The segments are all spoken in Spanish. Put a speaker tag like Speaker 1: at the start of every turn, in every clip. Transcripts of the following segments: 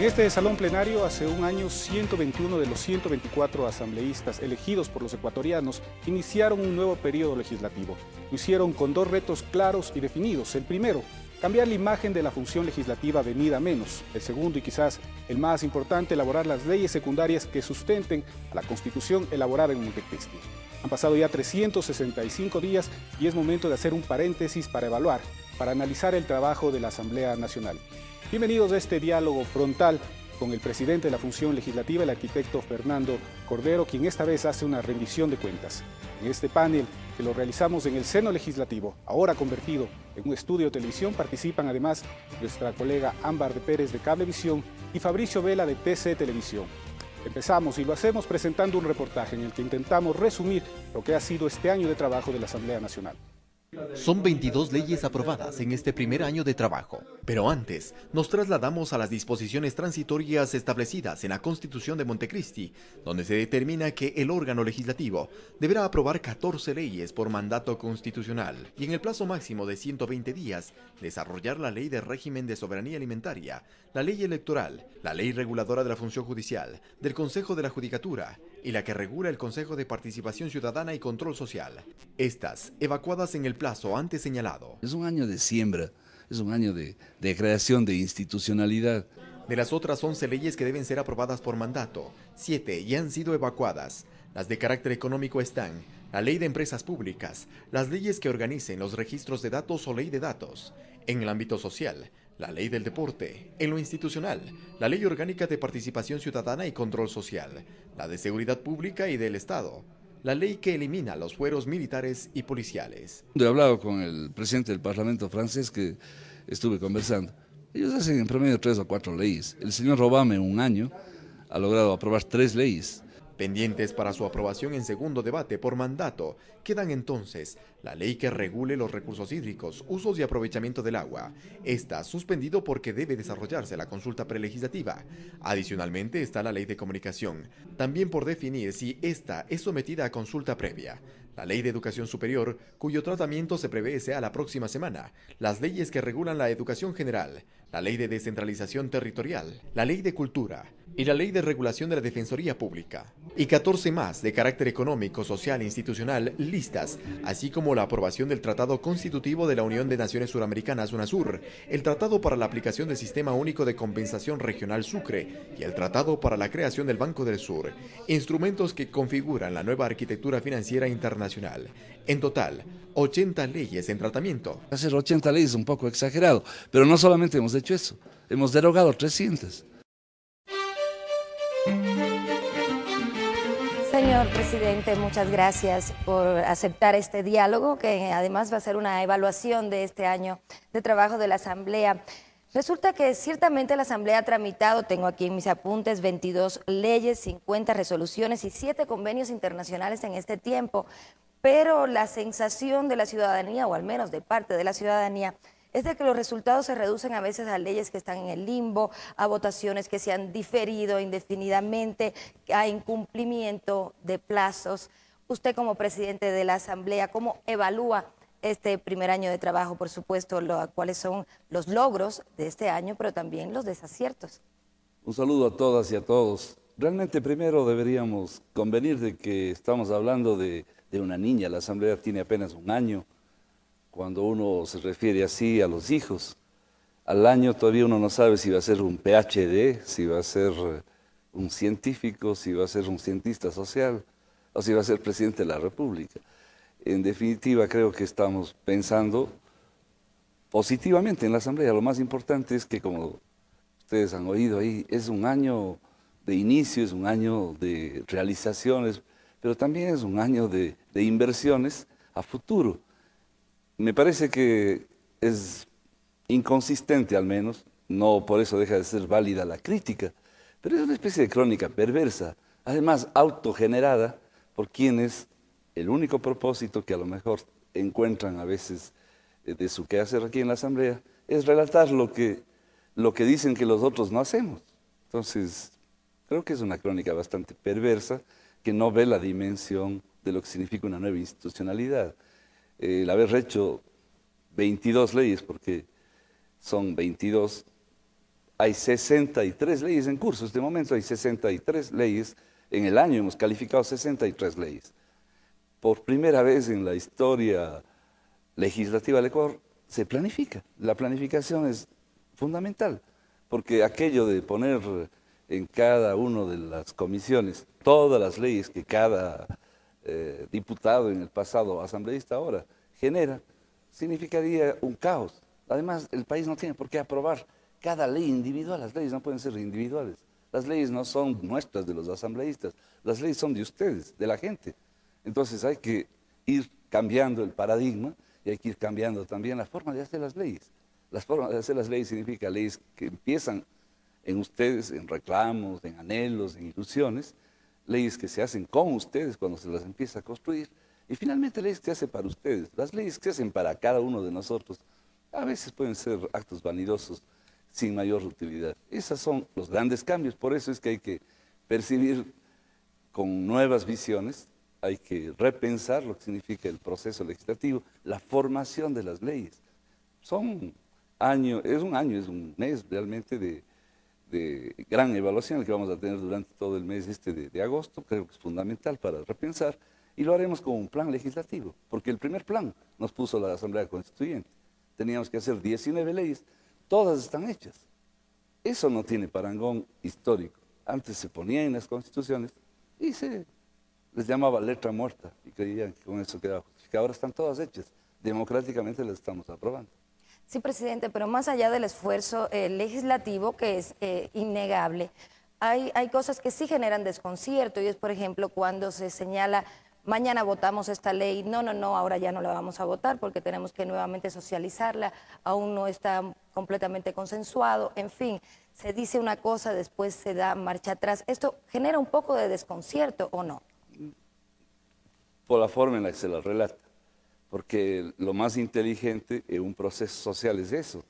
Speaker 1: En este salón plenario, hace un año, 121 de los 124 asambleístas elegidos por los ecuatorianos iniciaron un nuevo periodo legislativo. Lo hicieron con dos retos claros y definidos. El primero, cambiar la imagen de la función legislativa venida a menos. El segundo, y quizás el más importante, elaborar las leyes secundarias que sustenten a la Constitución elaborada en Montecristi. Han pasado ya 365 días y es momento de hacer un paréntesis para evaluar, para analizar el trabajo de la Asamblea Nacional. Bienvenidos a este diálogo frontal con el presidente de la función legislativa, el arquitecto Fernando Cordero, quien esta vez hace una rendición de cuentas. En este panel, que lo realizamos en el seno legislativo, ahora convertido en un estudio de televisión, participan además nuestra colega Ámbar de Pérez de Cablevisión y Fabricio Vela de TC Televisión. Empezamos y lo hacemos presentando un reportaje en el que intentamos resumir lo que ha sido este año de trabajo de la Asamblea Nacional.
Speaker 2: Son 22 leyes aprobadas en este primer año de trabajo, pero antes nos trasladamos a las disposiciones transitorias establecidas en la Constitución de Montecristi, donde se determina que el órgano legislativo deberá aprobar 14 leyes por mandato constitucional y en el plazo máximo de 120 días desarrollar la Ley de Régimen de Soberanía Alimentaria, la Ley Electoral, la Ley Reguladora de la Función Judicial, del Consejo de la Judicatura y la que regula el Consejo de Participación Ciudadana y Control Social. Estas evacuadas en el plazo antes señalado.
Speaker 3: Es un año de siembra, es un año de creación de institucionalidad.
Speaker 2: De las otras 11 leyes que deben ser aprobadas por mandato, 7 ya han sido evacuadas. Las de carácter económico están la Ley de Empresas Públicas, las leyes que organicen los registros de datos o Ley de Datos. En el ámbito social, la Ley del Deporte. En lo institucional, la Ley Orgánica de Participación Ciudadana y Control Social, la de Seguridad Pública y del Estado, la ley que elimina los fueros militares y policiales.
Speaker 3: He hablado con el presidente del Parlamento francés que estuve conversando. Ellos hacen en promedio 3 o 4 leyes. El señor Obama en un año ha logrado aprobar 3 leyes.
Speaker 2: Pendientes para su aprobación en segundo debate por mandato, quedan entonces la ley que regule los recursos hídricos, usos y aprovechamiento del agua. Está suspendido porque debe desarrollarse la consulta prelegislativa. Adicionalmente está la ley de comunicación, también por definir si esta es sometida a consulta previa. La ley de educación superior, cuyo tratamiento se prevé sea la próxima semana. Las leyes que regulan la educación general, la ley de descentralización territorial, la ley de cultura y la ley de regulación de la defensoría pública. Y 14 más de carácter económico, social e institucional listas, así como la aprobación del Tratado Constitutivo de la Unión de Naciones Suramericanas UNASUR, el Tratado para la aplicación del Sistema Único de Compensación Regional Sucre y el Tratado para la creación del Banco del Sur, instrumentos que configuran la nueva arquitectura financiera internacional. En total, 80 leyes en tratamiento.
Speaker 3: Hacer 80 leyes es un poco exagerado, pero no solamente hemos hecho eso, hemos derogado 300.
Speaker 4: Señor presidente, muchas gracias por aceptar este diálogo, que además va a ser una evaluación de este año de trabajo de la Asamblea. Resulta que ciertamente la Asamblea ha tramitado, tengo aquí en mis apuntes, 22 leyes, 50 resoluciones y 7 convenios internacionales en este tiempo, pero la sensación de la ciudadanía, o al menos de parte de la ciudadanía, es de que los resultados se reducen a veces a leyes que están en el limbo, a votaciones que se han diferido indefinidamente, a incumplimiento de plazos. Usted como presidente de la Asamblea, ¿cómo evalúa este primer año de trabajo? Por supuesto, cuáles son los logros de este año, pero también los desaciertos.
Speaker 3: Un saludo a todas y a todos. Realmente primero deberíamos convenir de que estamos hablando de una niña. La Asamblea tiene apenas un año. Cuando uno se refiere así a los hijos, al año todavía uno no sabe si va a ser un PhD, si va a ser un científico, si va a ser un cientista social o si va a ser presidente de la República. En definitiva, creo que estamos pensando positivamente en la Asamblea. Lo más importante es que, como ustedes han oído ahí, es un año de inicio, es un año de realizaciones, pero también es un año de inversiones a futuro. Me parece que es inconsistente, al menos, no por eso deja de ser válida la crítica, pero es una especie de crónica perversa, además autogenerada por quienes el único propósito que a lo mejor encuentran a veces de su quehacer aquí en la Asamblea es relatar lo que dicen que los otros no hacemos. Entonces, creo que es una crónica bastante perversa que no ve la dimensión de lo que significa una nueva institucionalidad. El haber hecho 22 leyes, porque son 22, hay 63 leyes en curso. En este momento hay 63 leyes. En el año hemos calificado 63 leyes. Por primera vez en la historia legislativa del Ecuador se planifica. La planificación es fundamental, porque aquello de poner en cada una de las comisiones todas las leyes que cada diputado en el pasado, asambleísta ahora, genera, significaría un caos. Además, el país no tiene por qué aprobar cada ley individual. Las leyes no pueden ser individuales. Las leyes no son nuestras, de los asambleístas. Las leyes son de ustedes, de la gente. Entonces hay que ir cambiando el paradigma y hay que ir cambiando también la forma de hacer las leyes. La forma de hacer las leyes significa leyes que empiezan en ustedes, en reclamos, en anhelos, en ilusiones, leyes que se hacen con ustedes cuando se las empieza a construir, y finalmente leyes que se hacen para ustedes. Las leyes que se hacen para cada uno de nosotros a veces pueden ser actos vanidosos sin mayor utilidad. Esos son los grandes cambios, por eso es que hay que percibir con nuevas visiones, hay que repensar lo que significa el proceso legislativo, la formación de las leyes. Son años, es un mes realmente de gran evaluación el que vamos a tener durante todo el mes de agosto. Creo que es fundamental para repensar, y lo haremos con un plan legislativo, porque el primer plan nos puso la Asamblea Constituyente. Teníamos que hacer 19 leyes, todas están hechas. Eso no tiene parangón histórico. Antes se ponía en las constituciones y se les llamaba letra muerta y creían que con eso quedaba justificado. Ahora están todas hechas, democráticamente las estamos aprobando.
Speaker 4: Sí, presidente, pero más allá del esfuerzo legislativo, que es innegable, hay cosas que sí generan desconcierto, y es, por ejemplo, cuando se señala, mañana votamos esta ley, no, ahora ya no la vamos a votar porque tenemos que nuevamente socializarla, aún no está completamente consensuado, en fin, se dice una cosa, después se da marcha atrás. ¿Esto genera un poco de desconcierto o no?
Speaker 3: Por la forma en la que se la relata, porque lo más inteligente en un proceso social es eso.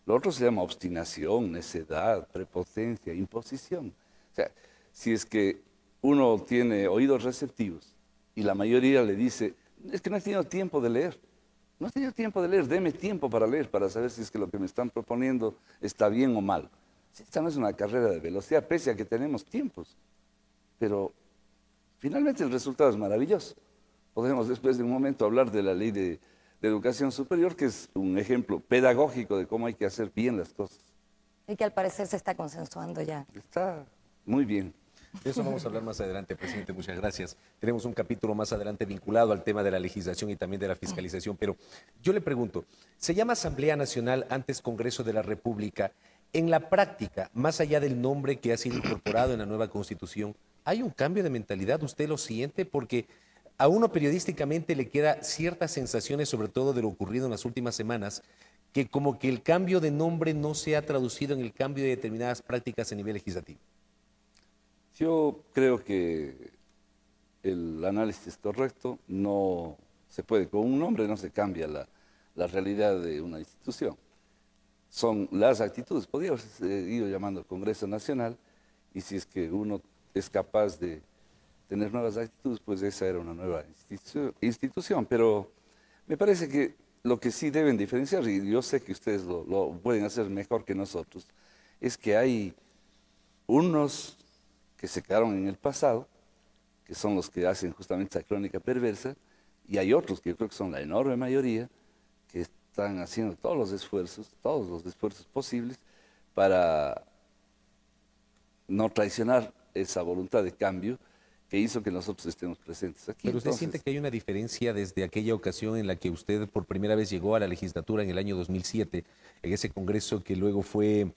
Speaker 3: Lo otro se llama obstinación, necedad, prepotencia, imposición. O sea, si es que uno tiene oídos receptivos y la mayoría le dice, es que no he tenido tiempo de leer, no he tenido tiempo de leer, deme tiempo para leer, para saber si es que lo que me están proponiendo está bien o mal. Esta no es una carrera de velocidad, pese a que tenemos tiempos, pero finalmente el resultado es maravilloso. Podemos después de un momento hablar de la ley de educación superior, que es un ejemplo pedagógico de cómo hay que hacer bien las cosas.
Speaker 4: Y que al parecer se está consensuando ya.
Speaker 3: Está muy bien.
Speaker 5: De eso vamos a hablar más adelante, presidente, muchas gracias. Tenemos un capítulo más adelante vinculado al tema de la legislación y también de la fiscalización, pero yo le pregunto, se llama Asamblea Nacional, antes Congreso de la República. En la práctica, más allá del nombre que ha sido incorporado en la nueva Constitución, ¿hay un cambio de mentalidad? ¿Usted lo siente? Porque a uno periodísticamente le queda ciertas sensaciones, sobre todo de lo ocurrido en las últimas semanas, que como que el cambio de nombre no se ha traducido en el cambio de determinadas prácticas a nivel legislativo.
Speaker 3: Yo creo que el análisis es correcto, no se puede, con un nombre no se cambia la realidad de una institución. Son las actitudes, podría haberse ido llamando Congreso Nacional, y si es que uno es capaz de tener nuevas actitudes, pues esa era una nueva institución, pero me parece que lo que sí deben diferenciar, y yo sé que ustedes lo pueden hacer mejor que nosotros, es que hay unos que se quedaron en el pasado, que son los que hacen justamente esa crónica perversa, y hay otros que yo creo que son la enorme mayoría, que están haciendo todos los esfuerzos posibles para no traicionar esa voluntad de cambio que hizo que nosotros estemos presentes aquí.
Speaker 5: Pero usted siente que hay una diferencia desde aquella ocasión en la que usted por primera vez llegó a la legislatura en el año 2007, en ese congreso que luego fue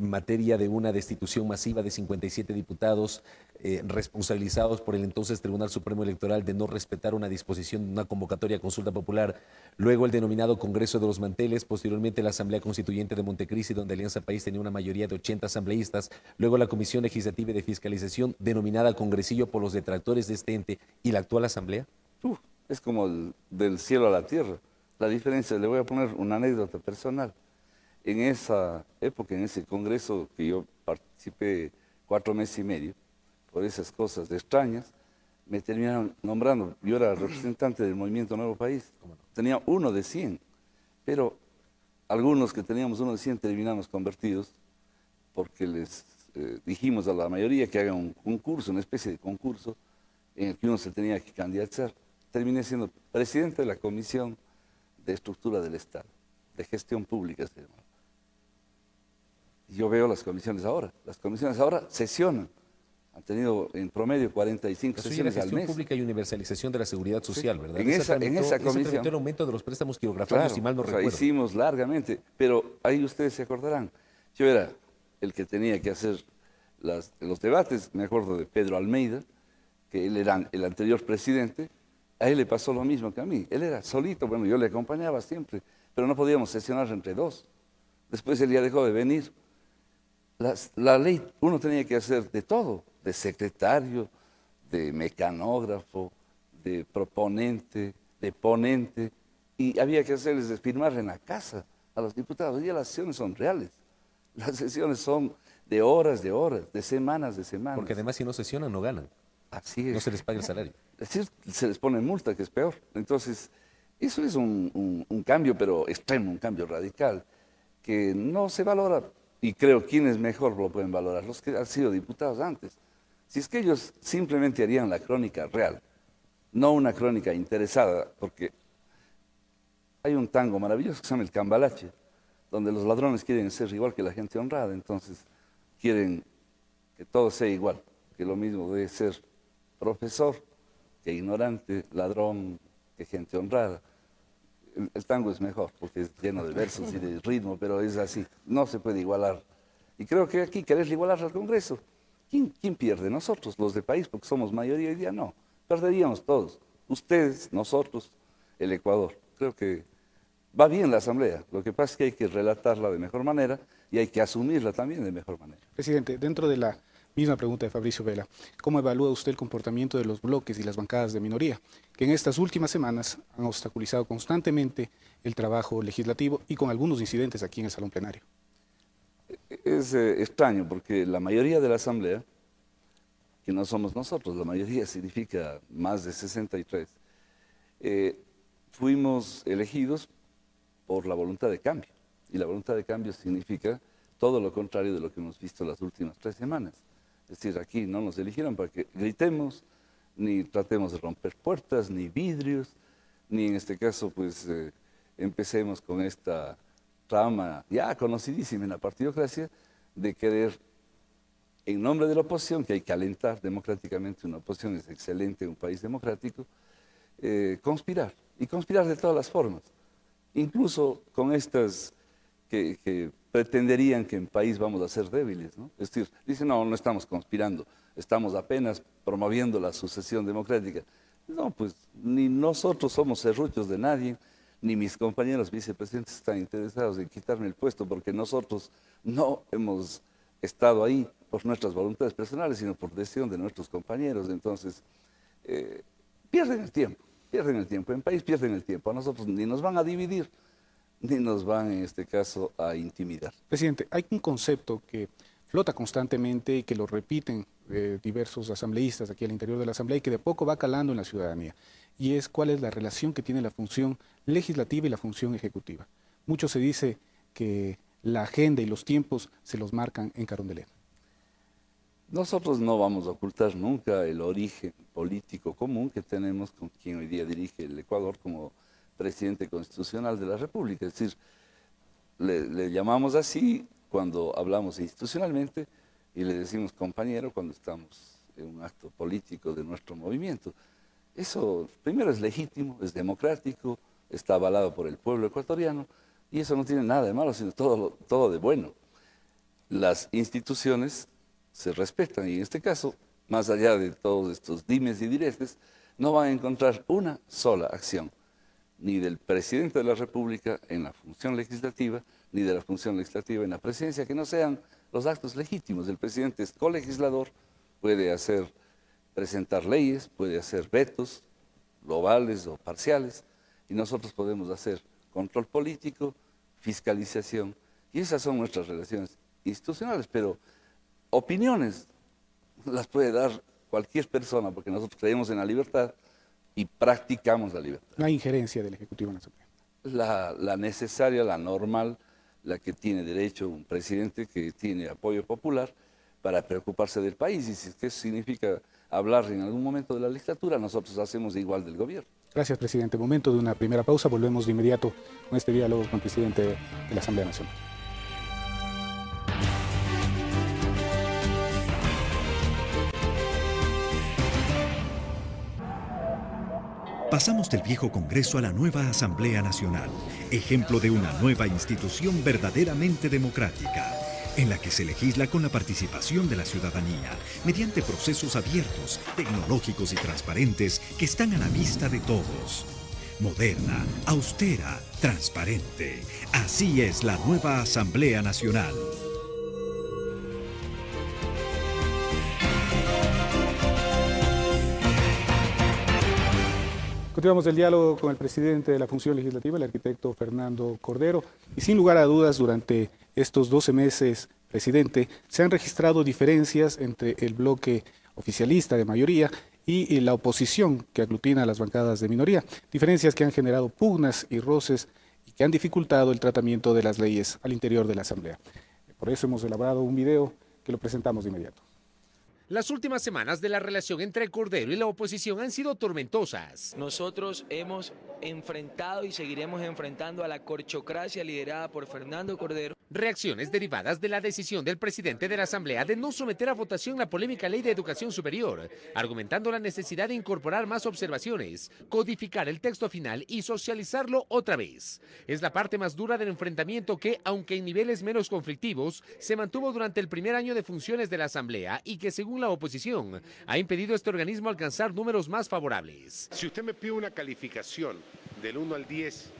Speaker 5: materia de una destitución masiva de 57 diputados responsabilizados por el entonces Tribunal Supremo Electoral de no respetar una disposición de una convocatoria a consulta popular, luego el denominado Congreso de los Manteles, posteriormente la Asamblea Constituyente de Montecristi, donde Alianza País tenía una mayoría de 80 asambleístas, luego la Comisión Legislativa y de Fiscalización, denominada Congresillo por los detractores de este ente, y la actual Asamblea?
Speaker 3: Es como del cielo a la tierra. La diferencia, le voy a poner una anécdota personal. En esa época, en ese congreso que yo participé 4 meses y medio, por esas cosas extrañas, me terminaron nombrando. Yo era representante del Movimiento Nuevo País, tenía 1 de 100, pero algunos que teníamos 1 de 100 terminamos convertidos porque les dijimos a la mayoría que hagan un concurso, una especie de concurso, en el que uno se tenía que candidatar. Terminé siendo presidente de la Comisión de Estructura del Estado, de Gestión Pública se llama. Yo veo las comisiones ahora sesionan. Han tenido en promedio 45 sesiones al mes.
Speaker 5: Gestión pública y universalización de la seguridad social, ¿verdad?
Speaker 3: En esa comisión.
Speaker 5: Tramitó el aumento de los préstamos quirografiados,
Speaker 3: Claro,
Speaker 5: si mal no recuerdo.
Speaker 3: hicimos largamente, pero ahí ustedes se acordarán. Yo era el que tenía que hacer los debates, me acuerdo de Pedro Almeida, que él era el anterior presidente, a él le pasó lo mismo que a mí. Él era solito, bueno, yo le acompañaba siempre, pero no podíamos sesionar entre dos. Después él ya dejó de venir. La ley, uno tenía que hacer de todo, de secretario, de mecanógrafo, de proponente, de ponente, y había que hacerles firmar en la casa a los diputados. Y las sesiones son reales, las sesiones son de horas, de semanas, de semanas.
Speaker 5: Porque además si no sesionan no ganan.
Speaker 3: Así es.
Speaker 5: No se les paga el salario.
Speaker 3: Es decir, se les pone multa, que es peor. Entonces, eso es un cambio, pero extremo, un cambio radical, que no se valora. Y creo quienes mejor lo pueden valorar, los que han sido diputados antes. Si es que ellos simplemente harían la crónica real, no una crónica interesada, porque hay un tango maravilloso que se llama El Cambalache, donde los ladrones quieren ser igual que la gente honrada, entonces quieren que todo sea igual, que lo mismo debe ser profesor, que ignorante, ladrón, que gente honrada. El tango es mejor porque es lleno de versos y de ritmo, pero es así, no se puede igualar. Y creo que aquí querer igualar al Congreso, ¿quién pierde? Nosotros, los del país, porque somos mayoría hoy día, no. Perderíamos todos, ustedes, nosotros, el Ecuador. Creo que va bien la Asamblea, lo que pasa es que hay que relatarla de mejor manera y hay que asumirla también de mejor manera.
Speaker 1: Presidente, dentro de la misma pregunta de Fabricio Vela, ¿cómo evalúa usted el comportamiento de los bloques y las bancadas de minoría, que en estas últimas semanas han obstaculizado constantemente el trabajo legislativo y con algunos incidentes aquí en el salón plenario?
Speaker 3: Es extraño porque la mayoría de la Asamblea, que no somos nosotros, la mayoría significa más de 63, fuimos elegidos por la voluntad de cambio. Y la voluntad de cambio significa todo lo contrario de lo que hemos visto las últimas 3 semanas. Es decir, aquí no nos eligieron para que gritemos, ni tratemos de romper puertas, ni vidrios, ni en este caso pues empecemos con esta trama ya conocidísima en la partidocracia de querer, en nombre de la oposición, que hay que alentar democráticamente, una oposición es excelente en un país democrático, conspirar, y conspirar de todas las formas, incluso con estas que pretenderían que en país vamos a ser débiles, ¿no? Es decir, dicen, no estamos conspirando, estamos apenas promoviendo la sucesión democrática. No, pues ni nosotros somos serruchos de nadie, ni mis compañeros vicepresidentes están interesados en quitarme el puesto porque nosotros no hemos estado ahí por nuestras voluntades personales, sino por decisión de nuestros compañeros. Entonces, pierden el tiempo, en país pierden el tiempo, a nosotros ni nos van a dividir, ni nos van en este caso a intimidar.
Speaker 1: Presidente, hay un concepto que flota constantemente y que lo repiten diversos asambleístas aquí al interior de la Asamblea y que de poco va calando en la ciudadanía, y es cuál es la relación que tiene la función legislativa y la función ejecutiva. Mucho se dice que la agenda y los tiempos se los marcan en Carondelet.
Speaker 3: Nosotros no vamos a ocultar nunca el origen político común que tenemos con quien hoy día dirige el Ecuador como presidente constitucional de la República. Es decir, le llamamos así cuando hablamos institucionalmente y le decimos compañero cuando estamos en un acto político de nuestro movimiento. Eso primero es legítimo, es democrático, está avalado por el pueblo ecuatoriano y eso no tiene nada de malo, sino todo de bueno. Las instituciones se respetan y en este caso, más allá de todos estos dimes y diretes, no van a encontrar una sola acción, ni del presidente de la República en la función legislativa, ni de la función legislativa en la presidencia, que no sean los actos legítimos. El presidente es colegislador, puede presentar leyes, puede hacer vetos globales o parciales, y nosotros podemos hacer control político, fiscalización, y esas son nuestras relaciones institucionales, pero opiniones las puede dar cualquier persona, porque nosotros creemos en la libertad y practicamos la libertad.
Speaker 1: No hay injerencia del Ejecutivo en la Asamblea.
Speaker 3: La necesaria, la normal, la que tiene derecho un presidente que tiene apoyo popular para preocuparse del país. Y si es que eso significa hablar en algún momento de la legislatura, nosotros hacemos igual del gobierno.
Speaker 1: Gracias, presidente. Momento de una primera pausa. Volvemos de inmediato con este diálogo con el presidente de la Asamblea Nacional.
Speaker 6: Pasamos del viejo Congreso a la nueva Asamblea Nacional, ejemplo de una nueva institución verdaderamente democrática, en la que se legisla con la participación de la ciudadanía, mediante procesos abiertos, tecnológicos y transparentes que están a la vista de todos. Moderna, austera, transparente. Así es la nueva Asamblea Nacional.
Speaker 1: Continuamos el diálogo con el presidente de la Función Legislativa, el arquitecto Fernando Cordero. Y sin lugar a dudas, durante estos 12 meses, presidente, se han registrado diferencias entre el bloque oficialista de mayoría y la oposición que aglutina a las bancadas de minoría. Diferencias que han generado pugnas y roces y que han dificultado el tratamiento de las leyes al interior de la Asamblea. Por eso hemos elaborado un video que lo presentamos de inmediato.
Speaker 7: Las últimas semanas de la relación entre Cordero y la oposición han sido tormentosas.
Speaker 8: Nosotros hemos enfrentado y seguiremos enfrentando a la corchocracia liderada por Fernando Cordero.
Speaker 7: Reacciones derivadas de la decisión del presidente de la Asamblea de no someter a votación la polémica Ley de Educación Superior, argumentando la necesidad de incorporar más observaciones, codificar el texto final y socializarlo otra vez. Es la parte más dura del enfrentamiento que, aunque en niveles menos conflictivos, se mantuvo durante el primer año de funciones de la Asamblea y que, según la oposición, ha impedido a este organismo alcanzar números más favorables.
Speaker 9: Si usted me pide una calificación del 1 al 10,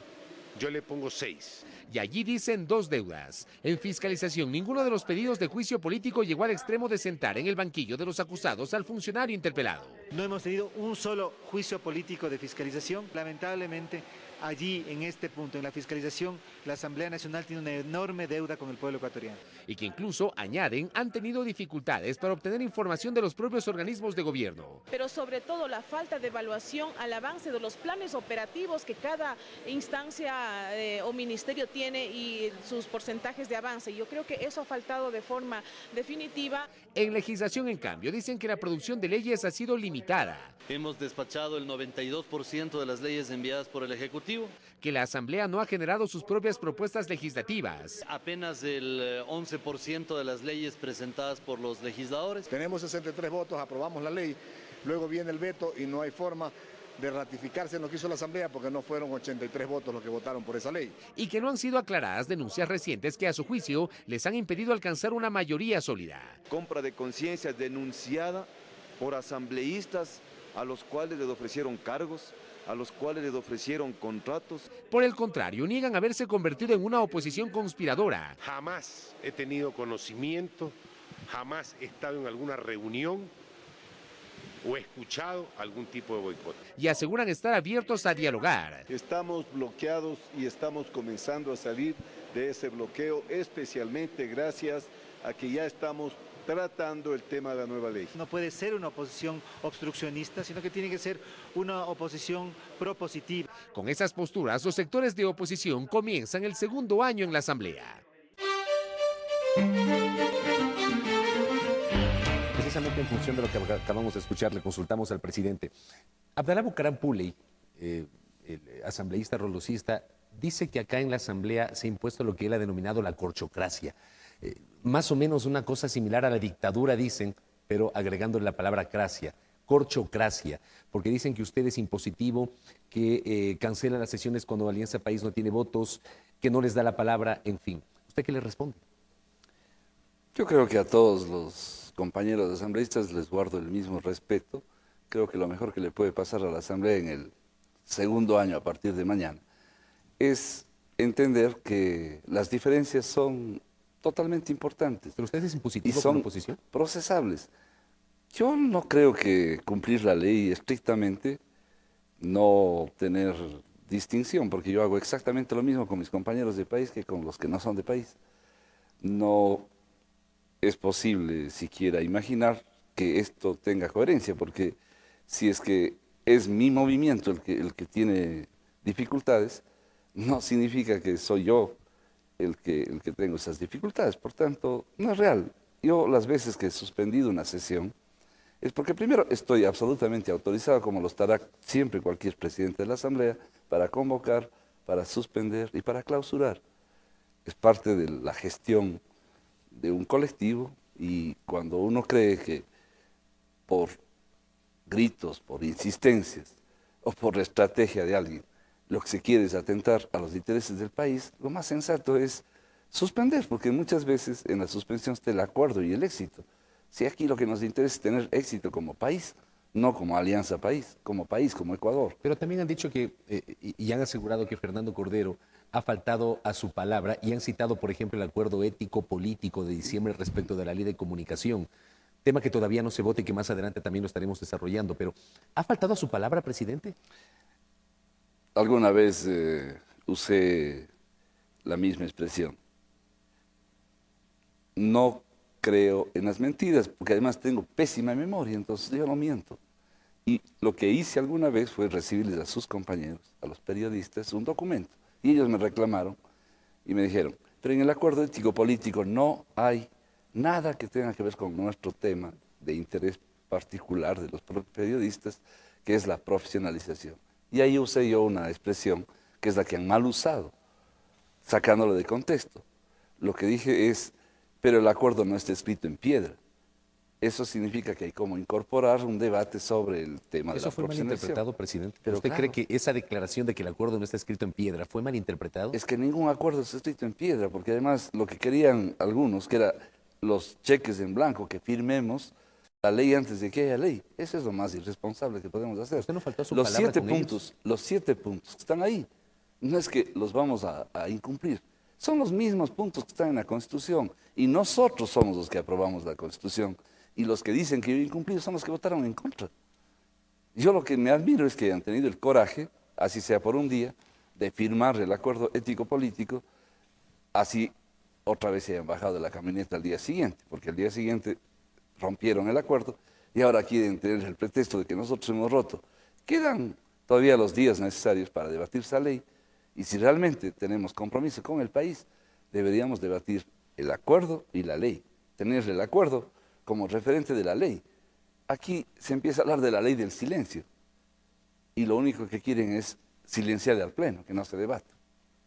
Speaker 9: yo le pongo 6.
Speaker 7: Y allí dicen dos deudas. En fiscalización, ninguno de los pedidos de juicio político llegó al extremo de sentar en el banquillo de los acusados al funcionario interpelado.
Speaker 10: No hemos tenido un solo juicio político de fiscalización. Lamentablemente, allí, en este punto, en la fiscalización, la Asamblea Nacional tiene una enorme deuda con el pueblo ecuatoriano.
Speaker 7: Y que incluso, añaden, han tenido dificultades para obtener información de los propios organismos de gobierno.
Speaker 11: Pero sobre todo la falta de evaluación al avance de los planes operativos que cada instancia o ministerio tiene y sus porcentajes de avance. Yo creo que eso ha faltado de forma definitiva.
Speaker 7: En legislación, en cambio, dicen que la producción de leyes ha sido limitada.
Speaker 12: Hemos despachado el 92% de las leyes enviadas por el Ejecutivo.
Speaker 7: Que la Asamblea no ha generado sus propias propuestas legislativas.
Speaker 12: Apenas el 11% de las leyes presentadas por los legisladores.
Speaker 13: Tenemos 63 votos, aprobamos la ley, luego viene el veto y no hay forma de ratificarse en lo que hizo la Asamblea porque no fueron 83 votos los que votaron por esa ley.
Speaker 7: Y que no han sido aclaradas denuncias recientes que a su juicio les han impedido alcanzar una mayoría sólida.
Speaker 14: Compra de conciencia denunciada por asambleístas a los cuales les ofrecieron cargos, a los cuales les ofrecieron contratos.
Speaker 7: Por el contrario, niegan haberse convertido en una oposición conspiradora.
Speaker 9: Jamás he tenido conocimiento, jamás he estado en alguna reunión o he escuchado algún tipo de boicot.
Speaker 7: Y aseguran estar abiertos a dialogar.
Speaker 15: Estamos bloqueados y estamos comenzando a salir de ese bloqueo, especialmente gracias a que ya estamos tratando el tema de la nueva ley.
Speaker 10: No puede ser una oposición obstruccionista, sino que tiene que ser una oposición propositiva.
Speaker 7: Con esas posturas, los sectores de oposición comienzan el segundo año en la Asamblea.
Speaker 5: Precisamente en función de lo que acabamos de escuchar, le consultamos al presidente. Abdalá Bucaram Puley, el asambleísta rolosista, dice que acá en la Asamblea se ha impuesto lo que él ha denominado la corchocracia. Más o menos una cosa similar a la dictadura, dicen, pero agregándole la palabra cracia, corchocracia, porque dicen que usted es impositivo, que cancela las sesiones cuando Alianza País no tiene votos, que no les da la palabra, en fin. ¿Usted qué le responde?
Speaker 3: Yo creo que a todos los compañeros asambleístas les guardo el mismo respeto. Creo que lo mejor que le puede pasar a la Asamblea en el segundo año a partir de mañana es entender que las diferencias son totalmente importantes.
Speaker 5: ¿Pero usted es impositivo
Speaker 3: y son
Speaker 5: con la oposición?
Speaker 3: Procesables. Yo no creo que cumplir la ley estrictamente no tener distinción, porque yo hago exactamente lo mismo con mis compañeros de país que con los que no son de país. No es posible siquiera imaginar que esto tenga coherencia, porque si es que es mi movimiento el que tiene dificultades, no significa que soy yo el que tengo esas dificultades, por tanto, no es real. Yo las veces que he suspendido una sesión es porque primero estoy absolutamente autorizado, como lo estará siempre cualquier presidente de la Asamblea, para convocar, para suspender y para clausurar. Es parte de la gestión de un colectivo y cuando uno cree que por gritos, por insistencias o por la estrategia de alguien, lo que se quiere es atentar a los intereses del país, lo más sensato es suspender, porque muchas veces en la suspensión está el acuerdo y el éxito. Si aquí lo que nos interesa es tener éxito como país, no como alianza país, como Ecuador.
Speaker 5: Pero también han dicho que, y han asegurado que Fernando Cordero ha faltado a su palabra y han citado, por ejemplo, el acuerdo ético-político de diciembre respecto de la ley de comunicación, tema que todavía no se vota y que más adelante también lo estaremos desarrollando. Pero, ¿ha faltado a su palabra, presidente?
Speaker 3: Alguna vez usé la misma expresión. No creo en las mentiras, porque además tengo pésima memoria, entonces yo no miento. Y lo que hice alguna vez fue recibirles a sus compañeros, a los periodistas, un documento. Y ellos me reclamaron y me dijeron, pero en el acuerdo ético-político no hay nada que tenga que ver con nuestro tema de interés particular de los periodistas, que es la profesionalización. Y ahí usé yo una expresión que es la que han mal usado, sacándolo de contexto. Lo que dije es, pero el acuerdo no está escrito en piedra. Eso significa que hay como incorporar un debate sobre el tema de la profesionalización.
Speaker 5: ¿Eso fue malinterpretado, presidente?
Speaker 3: Pero
Speaker 5: ¿Usted
Speaker 3: claro,
Speaker 5: cree que esa declaración de que el acuerdo no está escrito en piedra fue malinterpretado?
Speaker 3: es que ningún acuerdo está escrito en piedra, porque además lo que querían algunos, que era los cheques en blanco, que firmemos la ley antes de que haya ley. Eso es lo más irresponsable que podemos hacer.
Speaker 5: ¿Usted no faltó a su
Speaker 3: Los
Speaker 5: palabra
Speaker 3: 7
Speaker 5: con
Speaker 3: puntos,
Speaker 5: ellos?
Speaker 3: los 7 puntos que están ahí, no es que los vamos a incumplir. Son los mismos puntos que están en la Constitución y nosotros somos los que aprobamos la Constitución y los que dicen que yo incumplí son los que votaron en contra. Yo lo que me admiro es que han tenido el coraje, así sea por un día, de firmar el acuerdo ético-político, así otra vez se hayan bajado de la camioneta al día siguiente, porque al día siguiente rompieron el acuerdo y ahora quieren tener el pretexto de que nosotros hemos roto. Quedan todavía los días necesarios para debatir esa ley y si realmente tenemos compromiso con el país, deberíamos debatir el acuerdo y la ley, tener el acuerdo como referente de la ley. Aquí se empieza a hablar de la ley del silencio y lo único que quieren es silenciar al Pleno, que no se debata.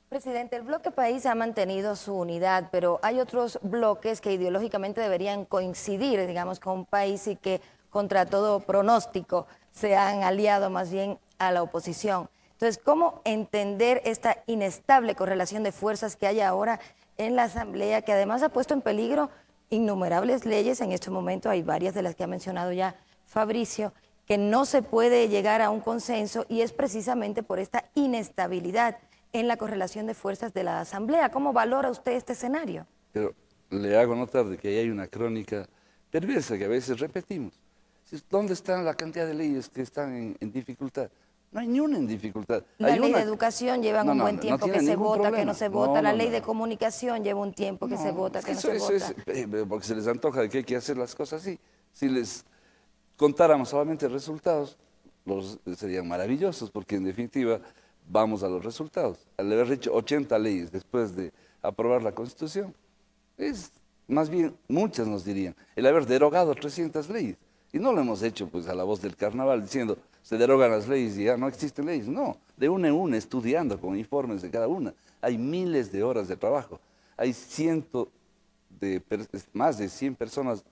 Speaker 4: Presidente, el bloque país ha mantenido su unidad, pero hay otros bloques que ideológicamente deberían coincidir, digamos, con un país y que contra todo pronóstico se han aliado más bien a la oposición. Entonces, ¿cómo entender esta inestable correlación de fuerzas que hay ahora en la Asamblea, que además ha puesto en peligro innumerables leyes? En este momento hay varias de las que ha mencionado ya Fabricio, que no se puede llegar a un consenso y es precisamente por esta inestabilidad en la correlación de fuerzas de la Asamblea. ¿Cómo valora usted este escenario?
Speaker 3: Pero le hago notar de que ahí hay una crónica perversa que a veces repetimos. ¿Dónde está la cantidad de leyes que están en dificultad? No hay ni una en dificultad.
Speaker 4: La ley de educación lleva un buen tiempo que se vota, que no se vota. La ley de comunicación lleva un tiempo que se vota, que no se vota.
Speaker 3: Eso es porque se les antoja de que hay que hacer las cosas así. Si les contáramos solamente resultados, serían maravillosos, porque en definitiva vamos a los resultados. Al haber hecho 80 leyes después de aprobar la Constitución, es más bien, muchas nos dirían, el haber derogado 300 leyes. Y no lo hemos hecho pues a la voz del carnaval diciendo, se derogan las leyes y ya no existen leyes. No, de una en una, estudiando con informes de cada una. Hay miles de horas de trabajo. Hay más de 100 personas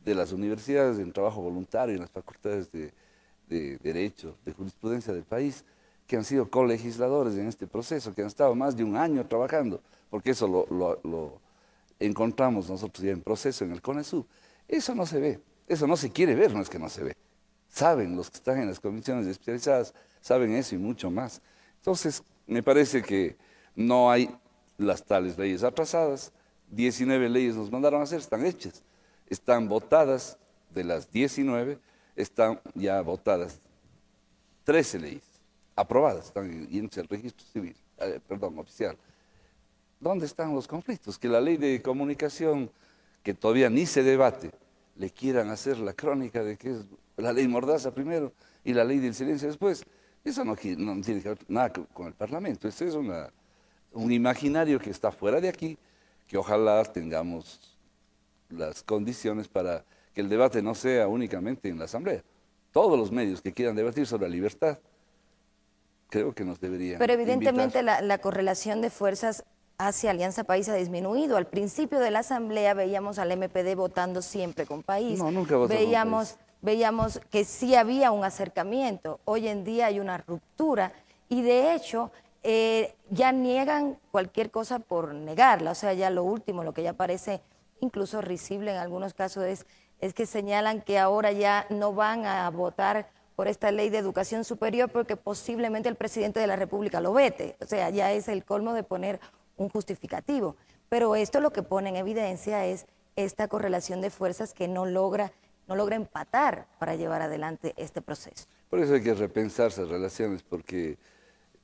Speaker 3: de las universidades en trabajo voluntario, en las facultades de Derecho, de Jurisprudencia del país, que han sido colegisladores en este proceso, que han estado más de un año trabajando, porque eso lo encontramos nosotros ya en proceso en el CONESUB. Eso no se ve, eso no se quiere ver, no es que no se ve. Saben los que están en las comisiones especializadas, saben eso y mucho más. Entonces, me parece que no hay las tales leyes atrasadas. 19 leyes nos mandaron a hacer, están hechas, están votadas, de las 19, están ya votadas 13 leyes, aprobadas, están yéndose al registro civil, oficial. ¿Dónde están los conflictos? Que la ley de comunicación, que todavía ni se debate, le quieran hacer la crónica de que es la ley Mordaza primero y la ley del silencio después. Eso no tiene que ver nada con el Parlamento, eso es un imaginario que está fuera de aquí, que ojalá tengamos las condiciones para que el debate no sea únicamente en la Asamblea. Todos los medios que quieran debatir sobre la libertad, creo que nos deberían
Speaker 4: Pero evidentemente
Speaker 3: invitar.
Speaker 4: la correlación de fuerzas hacia Alianza País ha disminuido. Al principio de la Asamblea veíamos al MPD votando siempre con País.
Speaker 3: No, nunca votó con País.
Speaker 4: Veíamos que sí había un acercamiento. Hoy en día hay una ruptura y de hecho ya niegan cualquier cosa por negarla. O sea, ya lo último, lo que ya parece incluso risible en algunos casos es que señalan que ahora ya no van a votar por esta ley de educación superior porque posiblemente el presidente de la República lo vete. O sea, ya es el colmo de poner un justificativo. Pero esto lo que pone en evidencia es esta correlación de fuerzas que no logra empatar para llevar adelante este proceso.
Speaker 3: Por eso hay que repensarse relaciones, porque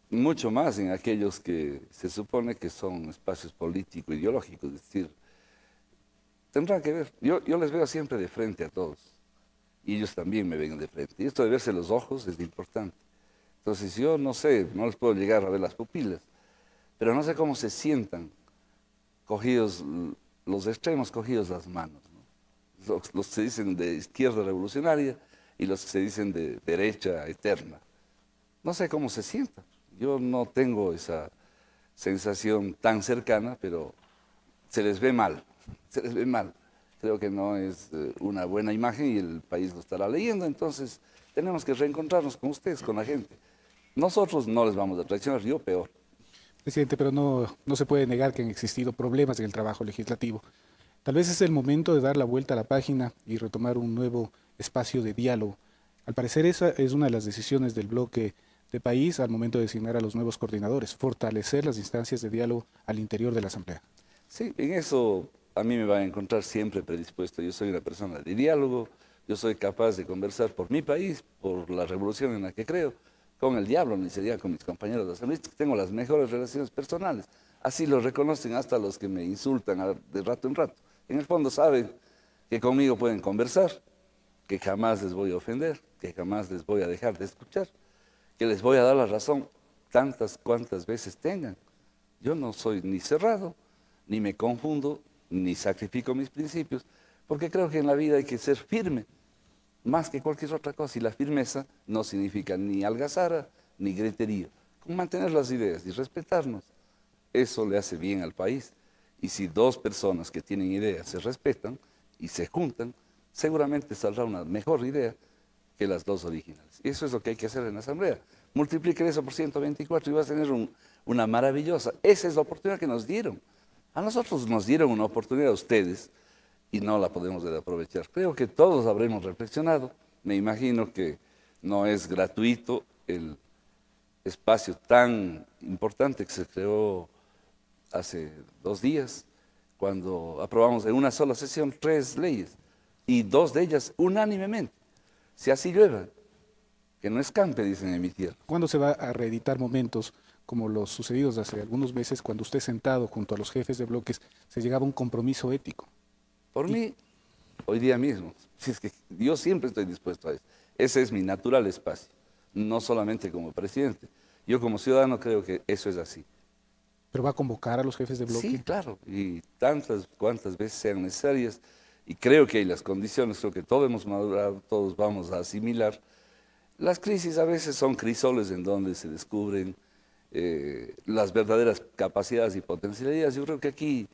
Speaker 3: mucho más en aquellos que se supone que son espacios político-ideológicos, es decir, tendrán que ver. Yo les veo siempre de frente a todos, y ellos también me ven de frente. Y esto de verse los ojos es importante. Entonces yo no sé, no les puedo llegar a ver las pupilas, pero no sé cómo se sientan cogidos, los extremos cogidos las manos, ¿no? Los que se dicen de izquierda revolucionaria y los que se dicen de derecha eterna. No sé cómo se sientan. Yo no tengo esa sensación tan cercana, pero se les ve mal, se les ve mal. Creo que no es una buena imagen y el país lo estará leyendo, entonces tenemos que reencontrarnos con ustedes, con la gente. Nosotros no les vamos a traicionar, yo peor.
Speaker 1: Presidente, pero no se puede negar que han existido problemas en el trabajo legislativo. Tal vez es el momento de dar la vuelta a la página y retomar un nuevo espacio de diálogo. Al parecer esa es una de las decisiones del bloque de País al momento de designar a los nuevos coordinadores, fortalecer las instancias de diálogo al interior de la Asamblea.
Speaker 3: Sí, en eso a mí me va a encontrar siempre predispuesto. Yo soy una persona de diálogo, yo soy capaz de conversar por mi país, por la revolución en la que creo, con el diablo, ni sería con mis compañeros de asambleístas, que tengo las mejores relaciones personales. Así lo reconocen hasta los que me insultan de rato en rato. En el fondo saben que conmigo pueden conversar, que jamás les voy a ofender, que jamás les voy a dejar de escuchar, que les voy a dar la razón tantas cuantas veces tengan. Yo no soy ni cerrado, ni me confundo, ni sacrifico mis principios, porque creo que en la vida hay que ser firme, más que cualquier otra cosa, y la firmeza no significa ni algazara, ni griterío. Con mantener las ideas y respetarnos, eso le hace bien al país. Y si dos personas que tienen ideas se respetan y se juntan, seguramente saldrá una mejor idea que las dos originales. Y eso es lo que hay que hacer en la Asamblea. Multipliquen eso por 124 y vas a tener una maravillosa. Esa es la oportunidad que nos dieron. A nosotros nos dieron una oportunidad a ustedes y no la podemos aprovechar. Creo que todos habremos reflexionado. Me imagino que no es gratuito el espacio tan importante que se creó hace 2 días, cuando aprobamos en una sola sesión 3 leyes, y 2 de ellas unánimemente. Si así llueva, que no escampe, dicen en mi tierra.
Speaker 1: ¿Cuándo se va a reeditar momentos como los sucedidos hace algunos meses, cuando usted sentado junto a los jefes de bloques se llegaba a un compromiso ético?
Speaker 3: Por mí, hoy día mismo, si es que yo siempre estoy dispuesto a eso. Ese es mi natural espacio, no solamente como presidente. Yo como ciudadano creo que eso es así.
Speaker 1: ¿Pero va a convocar a los jefes de bloque?
Speaker 3: Sí, claro, y tantas cuantas veces sean necesarias, y creo que hay las condiciones, creo que todos hemos madurado, todos vamos a asimilar. Las crisis a veces son crisoles en donde se descubren las verdaderas capacidades y potencialidades. Yo creo que aquí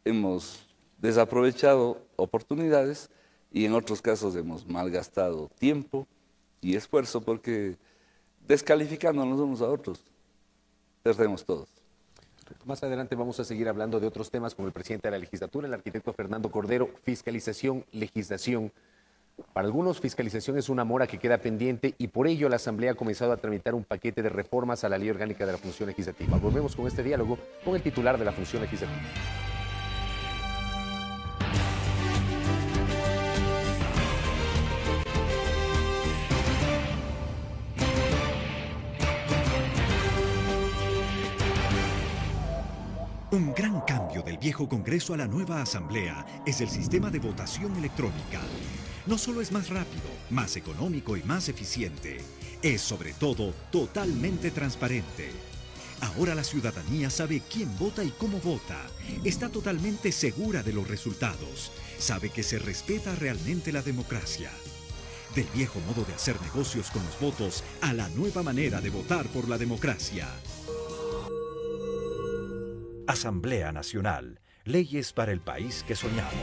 Speaker 3: hemos desaprovechado oportunidades y en otros casos hemos malgastado tiempo y esfuerzo porque descalificándonos unos a otros, perdemos todos.
Speaker 5: Más adelante vamos a seguir hablando de otros temas como el presidente de la legislatura, el arquitecto Fernando Cordero, fiscalización, legislación. Para algunos, fiscalización es una mora que queda pendiente y por ello la Asamblea ha comenzado a tramitar un paquete de reformas a la Ley Orgánica de la Función Legislativa. Volvemos con este diálogo con el titular de la Función Legislativa.
Speaker 6: Un gran cambio del viejo Congreso a la nueva Asamblea es el sistema de votación electrónica. No solo es más rápido, más económico y más eficiente, es sobre todo totalmente transparente. Ahora la ciudadanía sabe quién vota y cómo vota. Está totalmente segura de los resultados. Sabe que se respeta realmente la democracia. Del viejo modo de hacer negocios con los votos a la nueva manera de votar por la democracia. Asamblea Nacional. Leyes para el país que soñamos.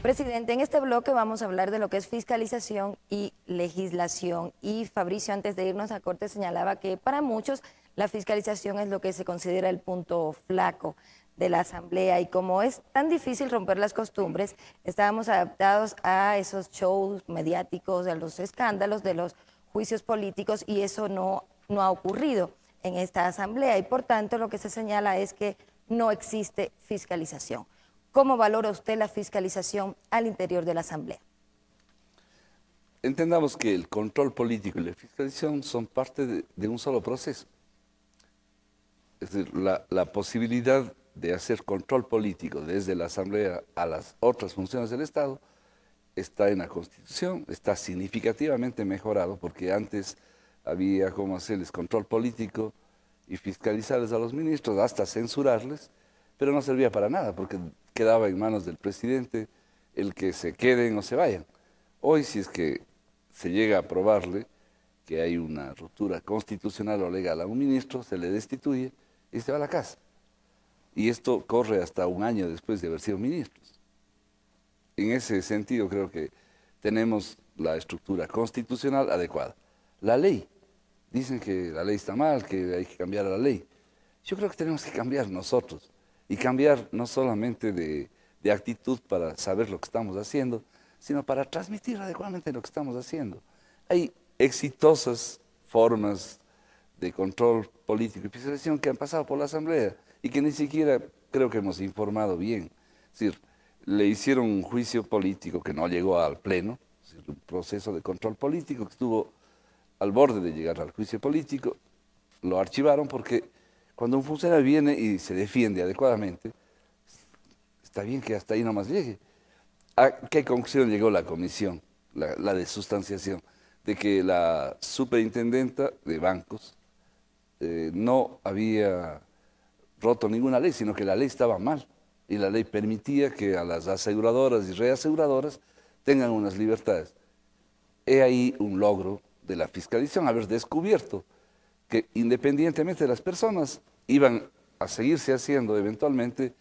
Speaker 4: Presidente, en este bloque vamos a hablar de lo que es fiscalización y legislación. Y Fabricio, antes de irnos a corte, señalaba que para muchos la fiscalización es lo que se considera el punto flaco de la Asamblea. Y como es tan difícil romper las costumbres, estábamos adaptados a esos shows mediáticos, a los escándalos de los juicios políticos, y eso no ha ocurrido en esta Asamblea. Y por tanto, lo que se señala es que no existe fiscalización. ¿Cómo valora usted la fiscalización al interior de la Asamblea?
Speaker 3: Entendamos que el control político y la fiscalización son parte de un solo proceso. Es decir, la posibilidad de hacer control político desde la Asamblea a las otras funciones del Estado está en la Constitución, está significativamente mejorado, porque antes había como hacerles control político y fiscalizarles a los ministros, hasta censurarles, pero no servía para nada, porque quedaba en manos del presidente el que se queden o se vayan. Hoy, si es que se llega a probarle que hay una ruptura constitucional o legal a un ministro, se le destituye y se va a la casa. Y esto corre hasta un año después de haber sido ministros. En ese sentido, creo que tenemos la estructura constitucional adecuada. La ley, dicen que la ley está mal, que hay que cambiar la ley. Yo creo que tenemos que cambiar nosotros. Y cambiar no solamente de actitud para saber lo que estamos haciendo, sino para transmitir adecuadamente lo que estamos haciendo. Hay exitosas formas de control político y fiscalización que han pasado por la Asamblea y que ni siquiera creo que hemos informado bien. Es decir, le hicieron un juicio político que no llegó al Pleno, es decir, un proceso de control político que estuvo al borde de llegar al juicio político, lo archivaron porque cuando un funcionario viene y se defiende adecuadamente, está bien que hasta ahí nomás llegue. ¿A qué conclusión llegó la comisión, la de sustanciación? De que la superintendenta de bancos no había roto ninguna ley, sino que la ley estaba mal. Y la ley permitía que a las aseguradoras y reaseguradoras tengan unas libertades. He ahí un logro de la fiscalización, haber descubierto que independientemente de las personas iban a seguirse haciendo eventualmente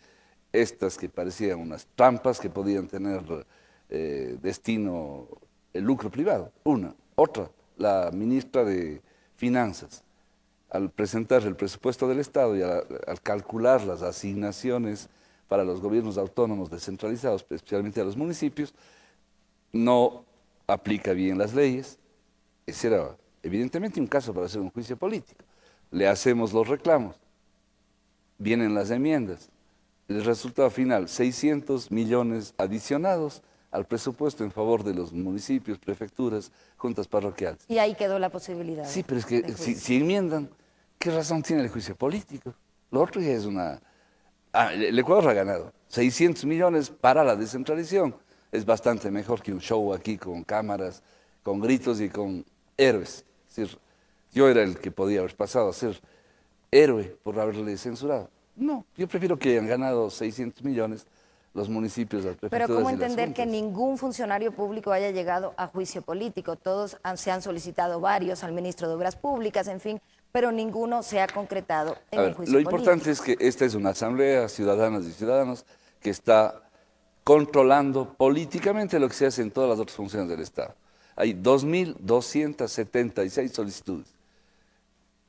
Speaker 3: estas que parecían unas trampas que podían tener destino el lucro privado. Una. Otra, la ministra de Finanzas, al presentar el presupuesto del Estado y al calcular las asignaciones para los gobiernos autónomos descentralizados, especialmente a los municipios, no aplica bien las leyes. Ese era evidentemente un caso para hacer un juicio político. Le hacemos los reclamos, vienen las enmiendas, el resultado final, 600 millones adicionados al presupuesto en favor de los municipios, prefecturas, juntas parroquiales.
Speaker 4: Y ahí quedó la posibilidad.
Speaker 3: Sí, pero es que si enmiendan, ¿qué razón tiene el juicio político? Lo otro ya es una... el Ecuador ha ganado 600 millones para la descentralización. Es bastante mejor que un show aquí con cámaras, con gritos y con héroes. Es decir, yo era el que podía haber pasado a ser héroe por haberle censurado. No, yo prefiero que hayan ganado 600 millones los municipios, las prefecturas.
Speaker 4: Pero ¿cómo
Speaker 3: y las
Speaker 4: entender que
Speaker 3: juntas?
Speaker 4: ningún funcionario público haya llegado a juicio político? Todos se han solicitado varios al ministro de Obras Públicas, en fin, pero ninguno se ha concretado en el juicio
Speaker 3: Lo
Speaker 4: político.
Speaker 3: importante es que esta es una asamblea, ciudadanas y ciudadanos, que está controlando políticamente lo que se hace en todas las otras funciones del Estado. Hay 2.276 solicitudes.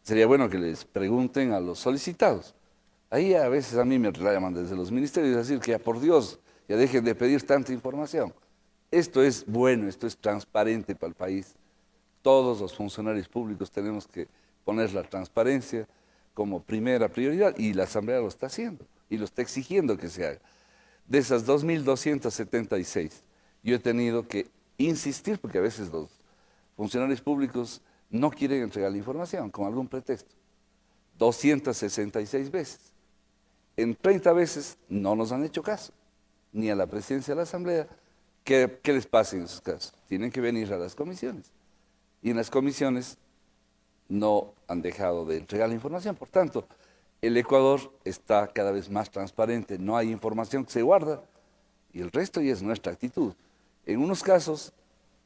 Speaker 3: Sería bueno que les pregunten a los solicitados. Ahí a veces a mí me llaman desde los ministerios a decir que ya por Dios, ya dejen de pedir tanta información. Esto es bueno, esto es transparente para el país. Todos los funcionarios públicos tenemos que poner la transparencia como primera prioridad y la Asamblea lo está haciendo y lo está exigiendo que se haga. De esas 2.276, yo he tenido que insistir porque a veces los funcionarios públicos no quieren entregar la información con algún pretexto. 266 veces. En 30 veces no nos han hecho caso, ni a la presidencia de la Asamblea. ¿Qué les pasa en esos casos? Tienen que venir a las comisiones. Y en las comisiones no han dejado de entregar la información. Por tanto, el Ecuador está cada vez más transparente, no hay información que se guarda y el resto ya es nuestra actitud. En unos casos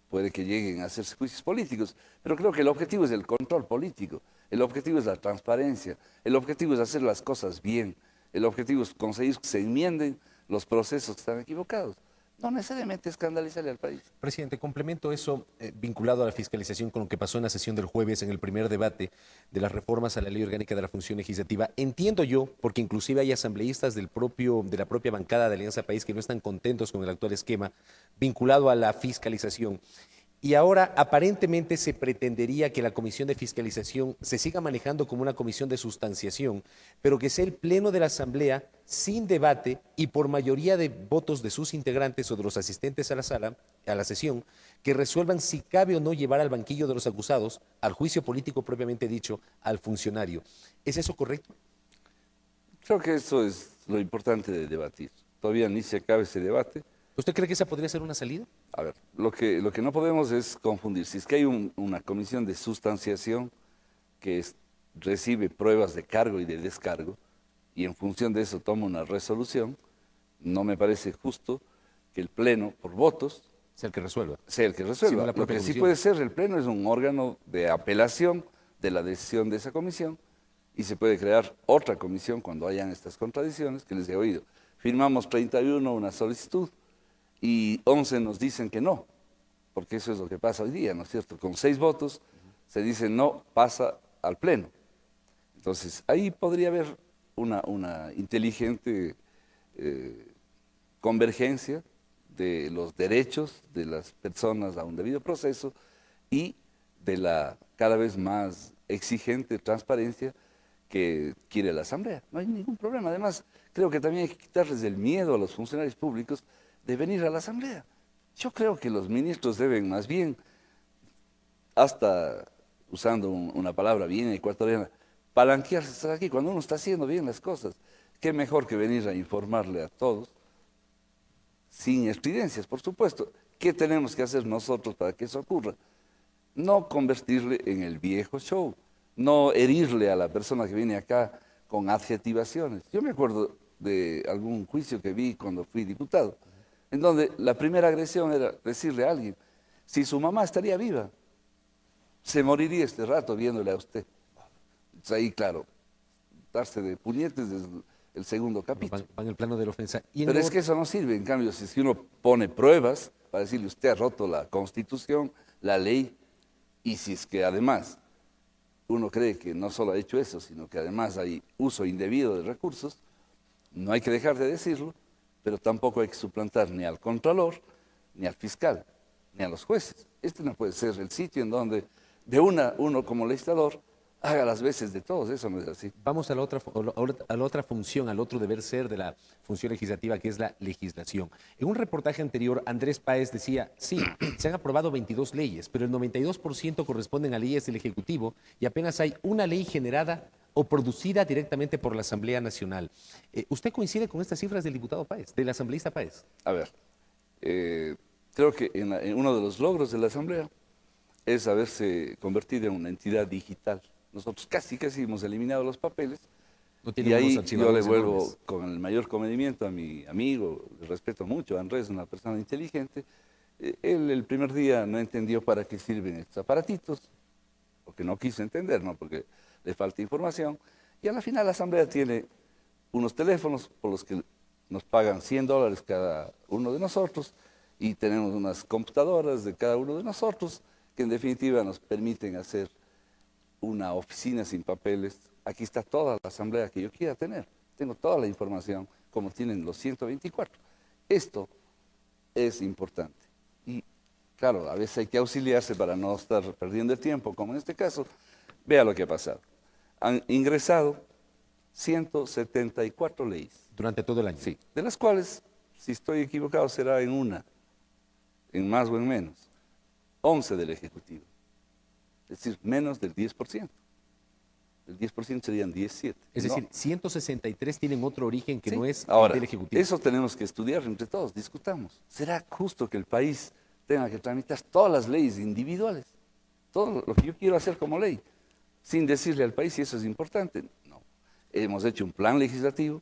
Speaker 3: puede que lleguen a hacerse juicios políticos, pero creo que el objetivo es el control político, el objetivo es la transparencia, el objetivo es hacer las cosas bien, el objetivo es conseguir que se enmienden los procesos que están equivocados. No necesariamente escandalizarle al país.
Speaker 5: Presidente, complemento eso vinculado a la fiscalización con lo que pasó en la sesión del jueves en el primer debate de las reformas a la Ley Orgánica de la Función Legislativa. Entiendo yo, porque inclusive hay asambleístas de la propia bancada de Alianza País que no están contentos con el actual esquema vinculado a la fiscalización. Y ahora aparentemente se pretendería que la Comisión de Fiscalización se siga manejando como una comisión de sustanciación, pero que sea el Pleno de la Asamblea sin debate y por mayoría de votos de sus integrantes o de los asistentes a la sesión, que resuelvan si cabe o no llevar al banquillo de los acusados, al juicio político propiamente dicho, al funcionario. ¿Es eso correcto?
Speaker 3: Creo que eso es lo importante de debatir. Todavía ni se acaba ese debate.
Speaker 5: ¿Usted cree que esa podría ser una salida?
Speaker 3: A ver, lo que no podemos es confundir. Si es que hay una comisión de sustanciación que recibe pruebas de cargo y de descargo y en función de eso toma una resolución, no me parece justo que el Pleno, por votos,
Speaker 5: sea el que resuelva.
Speaker 3: Lo que sí puede ser, el Pleno es un órgano de apelación de la decisión de esa comisión y se puede crear otra comisión cuando hayan estas contradicciones que les he oído. Firmamos 31 una solicitud y 11 nos dicen que no, porque eso es lo que pasa hoy día, ¿no es cierto? Con 6 votos se dice no, pasa al Pleno. Entonces, ahí podría haber una inteligente convergencia de los derechos de las personas a un debido proceso y de la cada vez más exigente transparencia que quiere la Asamblea. No hay ningún problema. Además, creo que también hay que quitarles el miedo a los funcionarios públicos de venir a la Asamblea. Yo creo que los ministros deben más bien, hasta usando una palabra bien ecuatoriana, palanquearse estar aquí cuando uno está haciendo bien las cosas. Qué mejor que venir a informarle a todos, sin estridencias, por supuesto. ¿Qué tenemos que hacer nosotros para que eso ocurra? No convertirle en el viejo show, no herirle a la persona que viene acá con adjetivaciones. Yo me acuerdo de algún juicio que vi cuando fui diputado, en donde la primera agresión era decirle a alguien, si su mamá estaría viva, se moriría este rato viéndole a usted. Entonces ahí, claro, darse de puñetes es el segundo capítulo.
Speaker 5: Va en el plano de la ofensa.
Speaker 3: Pero es que eso no sirve, en cambio, si es que uno pone pruebas para decirle usted ha roto la Constitución, la ley, y si es que además uno cree que no solo ha hecho eso, sino que además hay uso indebido de recursos, no hay que dejar de decirlo, pero tampoco hay que suplantar ni al contralor, ni al fiscal, ni a los jueces. Este no puede ser el sitio en donde uno como legislador haga las veces de todos, eso no es así.
Speaker 5: Vamos a la otra función, al otro deber ser de la función legislativa, que es la legislación. En un reportaje anterior, Andrés Páez decía, sí, se han aprobado 22 leyes, pero el 92% corresponden a leyes del Ejecutivo y apenas hay una ley generada o producida directamente por la Asamblea Nacional. ¿Usted coincide con estas cifras del diputado Páez, del asambleísta Páez?
Speaker 3: A ver, creo que en uno de los logros de la Asamblea es haberse convertido en una entidad digital. Nosotros casi hemos eliminado los papeles y ahí yo le vuelvo con el mayor comedimiento a mi amigo, le respeto mucho, Andrés, una persona inteligente. Él el primer día no entendió para qué sirven estos aparatitos, porque no quiso entender, ¿no? Porque le falta información, y a la final la Asamblea tiene unos teléfonos por los que nos pagan $100 cada uno de nosotros, y tenemos unas computadoras de cada uno de nosotros, que en definitiva nos permiten hacer una oficina sin papeles. Aquí está toda la Asamblea que yo quiera tener, tengo toda la información, como tienen los 124. Esto es importante, y claro, a veces hay que auxiliarse para no estar perdiendo el tiempo, como en este caso. Vea lo que ha pasado. Han ingresado 174 leyes.
Speaker 5: ¿Durante todo el año?
Speaker 3: Sí, de las cuales, si estoy equivocado, será en una, en más o en menos, 11 del Ejecutivo. Es decir, menos del 10%. El 10% serían 17.
Speaker 5: Es decir, 163 tienen otro origen que no es
Speaker 3: ahora,
Speaker 5: del Ejecutivo.
Speaker 3: Eso tenemos que estudiar entre todos, discutamos. ¿Será justo que el país tenga que tramitar todas las leyes individuales? Todo lo que yo quiero hacer como ley. sin decirle al país si eso es importante. No, hemos hecho un plan legislativo,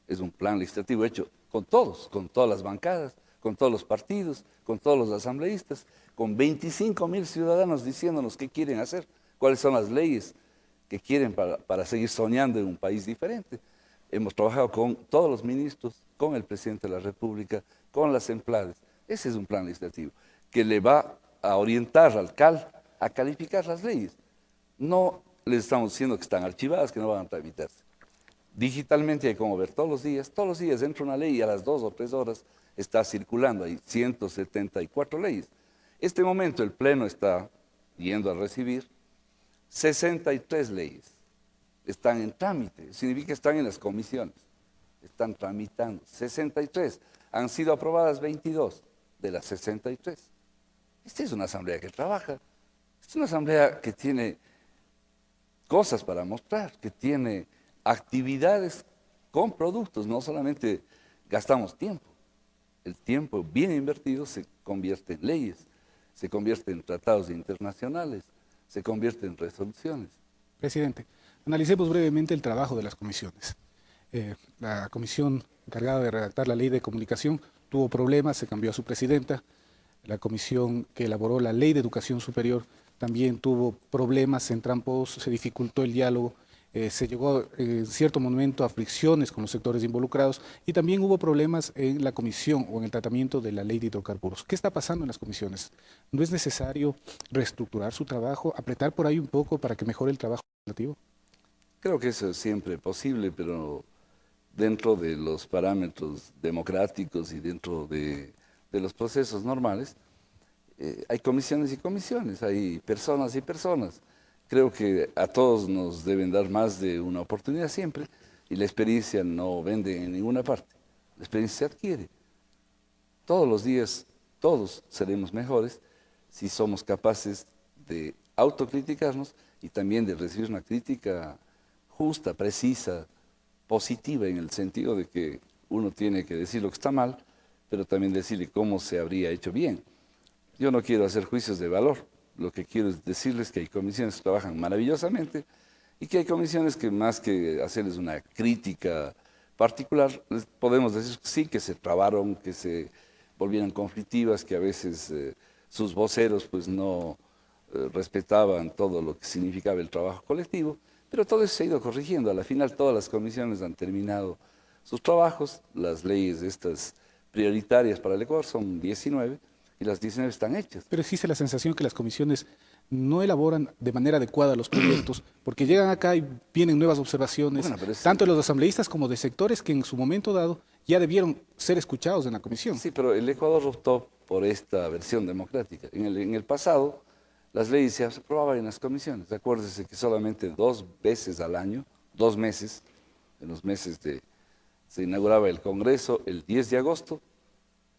Speaker 3: es un plan legislativo hecho con todos, con todas las bancadas, con todos los partidos, con todos los asambleístas, con 25.000 ciudadanos diciéndonos qué quieren hacer, cuáles son las leyes que quieren para seguir soñando en un país diferente. Hemos trabajado con todos los ministros, con el presidente de la República, con las empleadas. Ese es un plan legislativo que le va a orientar al CAL a calificar las leyes. No les estamos diciendo que están archivadas, que no van a tramitarse. Digitalmente hay como ver todos los días entra una ley y a las 2 o 3 horas está circulando, hay 174 leyes. Este momento el Pleno está yendo a recibir 63 leyes. Están en trámite, significa que están en las comisiones, están tramitando. 63, han sido aprobadas 22 de las 63. Esta es una asamblea que trabaja, es una asamblea que tiene cosas para mostrar, que tiene actividades con productos, no solamente gastamos tiempo. El tiempo bien invertido se convierte en leyes, se convierte en tratados internacionales, se convierte en resoluciones.
Speaker 1: Presidente, analicemos brevemente el trabajo de las comisiones. La comisión encargada de redactar la ley de comunicación tuvo problemas, se cambió a su presidenta. La comisión que elaboró la ley de educación superior también tuvo problemas, se entrampó, se dificultó el diálogo. Se llegó en cierto momento a fricciones con los sectores involucrados y también hubo problemas en la comisión o en el tratamiento de la ley de hidrocarburos. ¿Qué está pasando en las comisiones? ¿No es necesario reestructurar su trabajo, apretar por ahí un poco para que mejore el trabajo legislativo?
Speaker 3: Creo que eso es siempre posible, pero dentro de los parámetros democráticos y dentro de los procesos normales, hay comisiones y comisiones, hay personas y personas. Creo que a todos nos deben dar más de una oportunidad siempre y la experiencia no vende en ninguna parte, la experiencia se adquiere. Todos los días, todos seremos mejores si somos capaces de autocriticarnos y también de recibir una crítica justa, precisa, positiva, en el sentido de que uno tiene que decir lo que está mal, pero también decirle cómo se habría hecho bien. Yo no quiero hacer juicios de valor. Lo que quiero es decirles que hay comisiones que trabajan maravillosamente y que hay comisiones que más que hacerles una crítica particular, podemos decir que sí, que se trabaron, que se volvieron conflictivas, que a veces sus voceros pues no respetaban todo lo que significaba el trabajo colectivo, pero todo eso se ha ido corrigiendo. A la final todas las comisiones han terminado sus trabajos, las leyes estas prioritarias para el Ecuador son 19, y las 19 están hechas.
Speaker 1: Pero existe la sensación que las comisiones no elaboran de manera adecuada los proyectos, porque llegan acá y vienen nuevas observaciones, tanto de los asambleístas como de sectores que en su momento dado ya debieron ser escuchados en la comisión.
Speaker 3: Sí, pero el Ecuador optó por esta versión democrática. En el pasado, las leyes se aprobaban en las comisiones. Acuérdese que solamente 2 veces al año, 2 meses, en los meses se inauguraba el Congreso el 10 de agosto,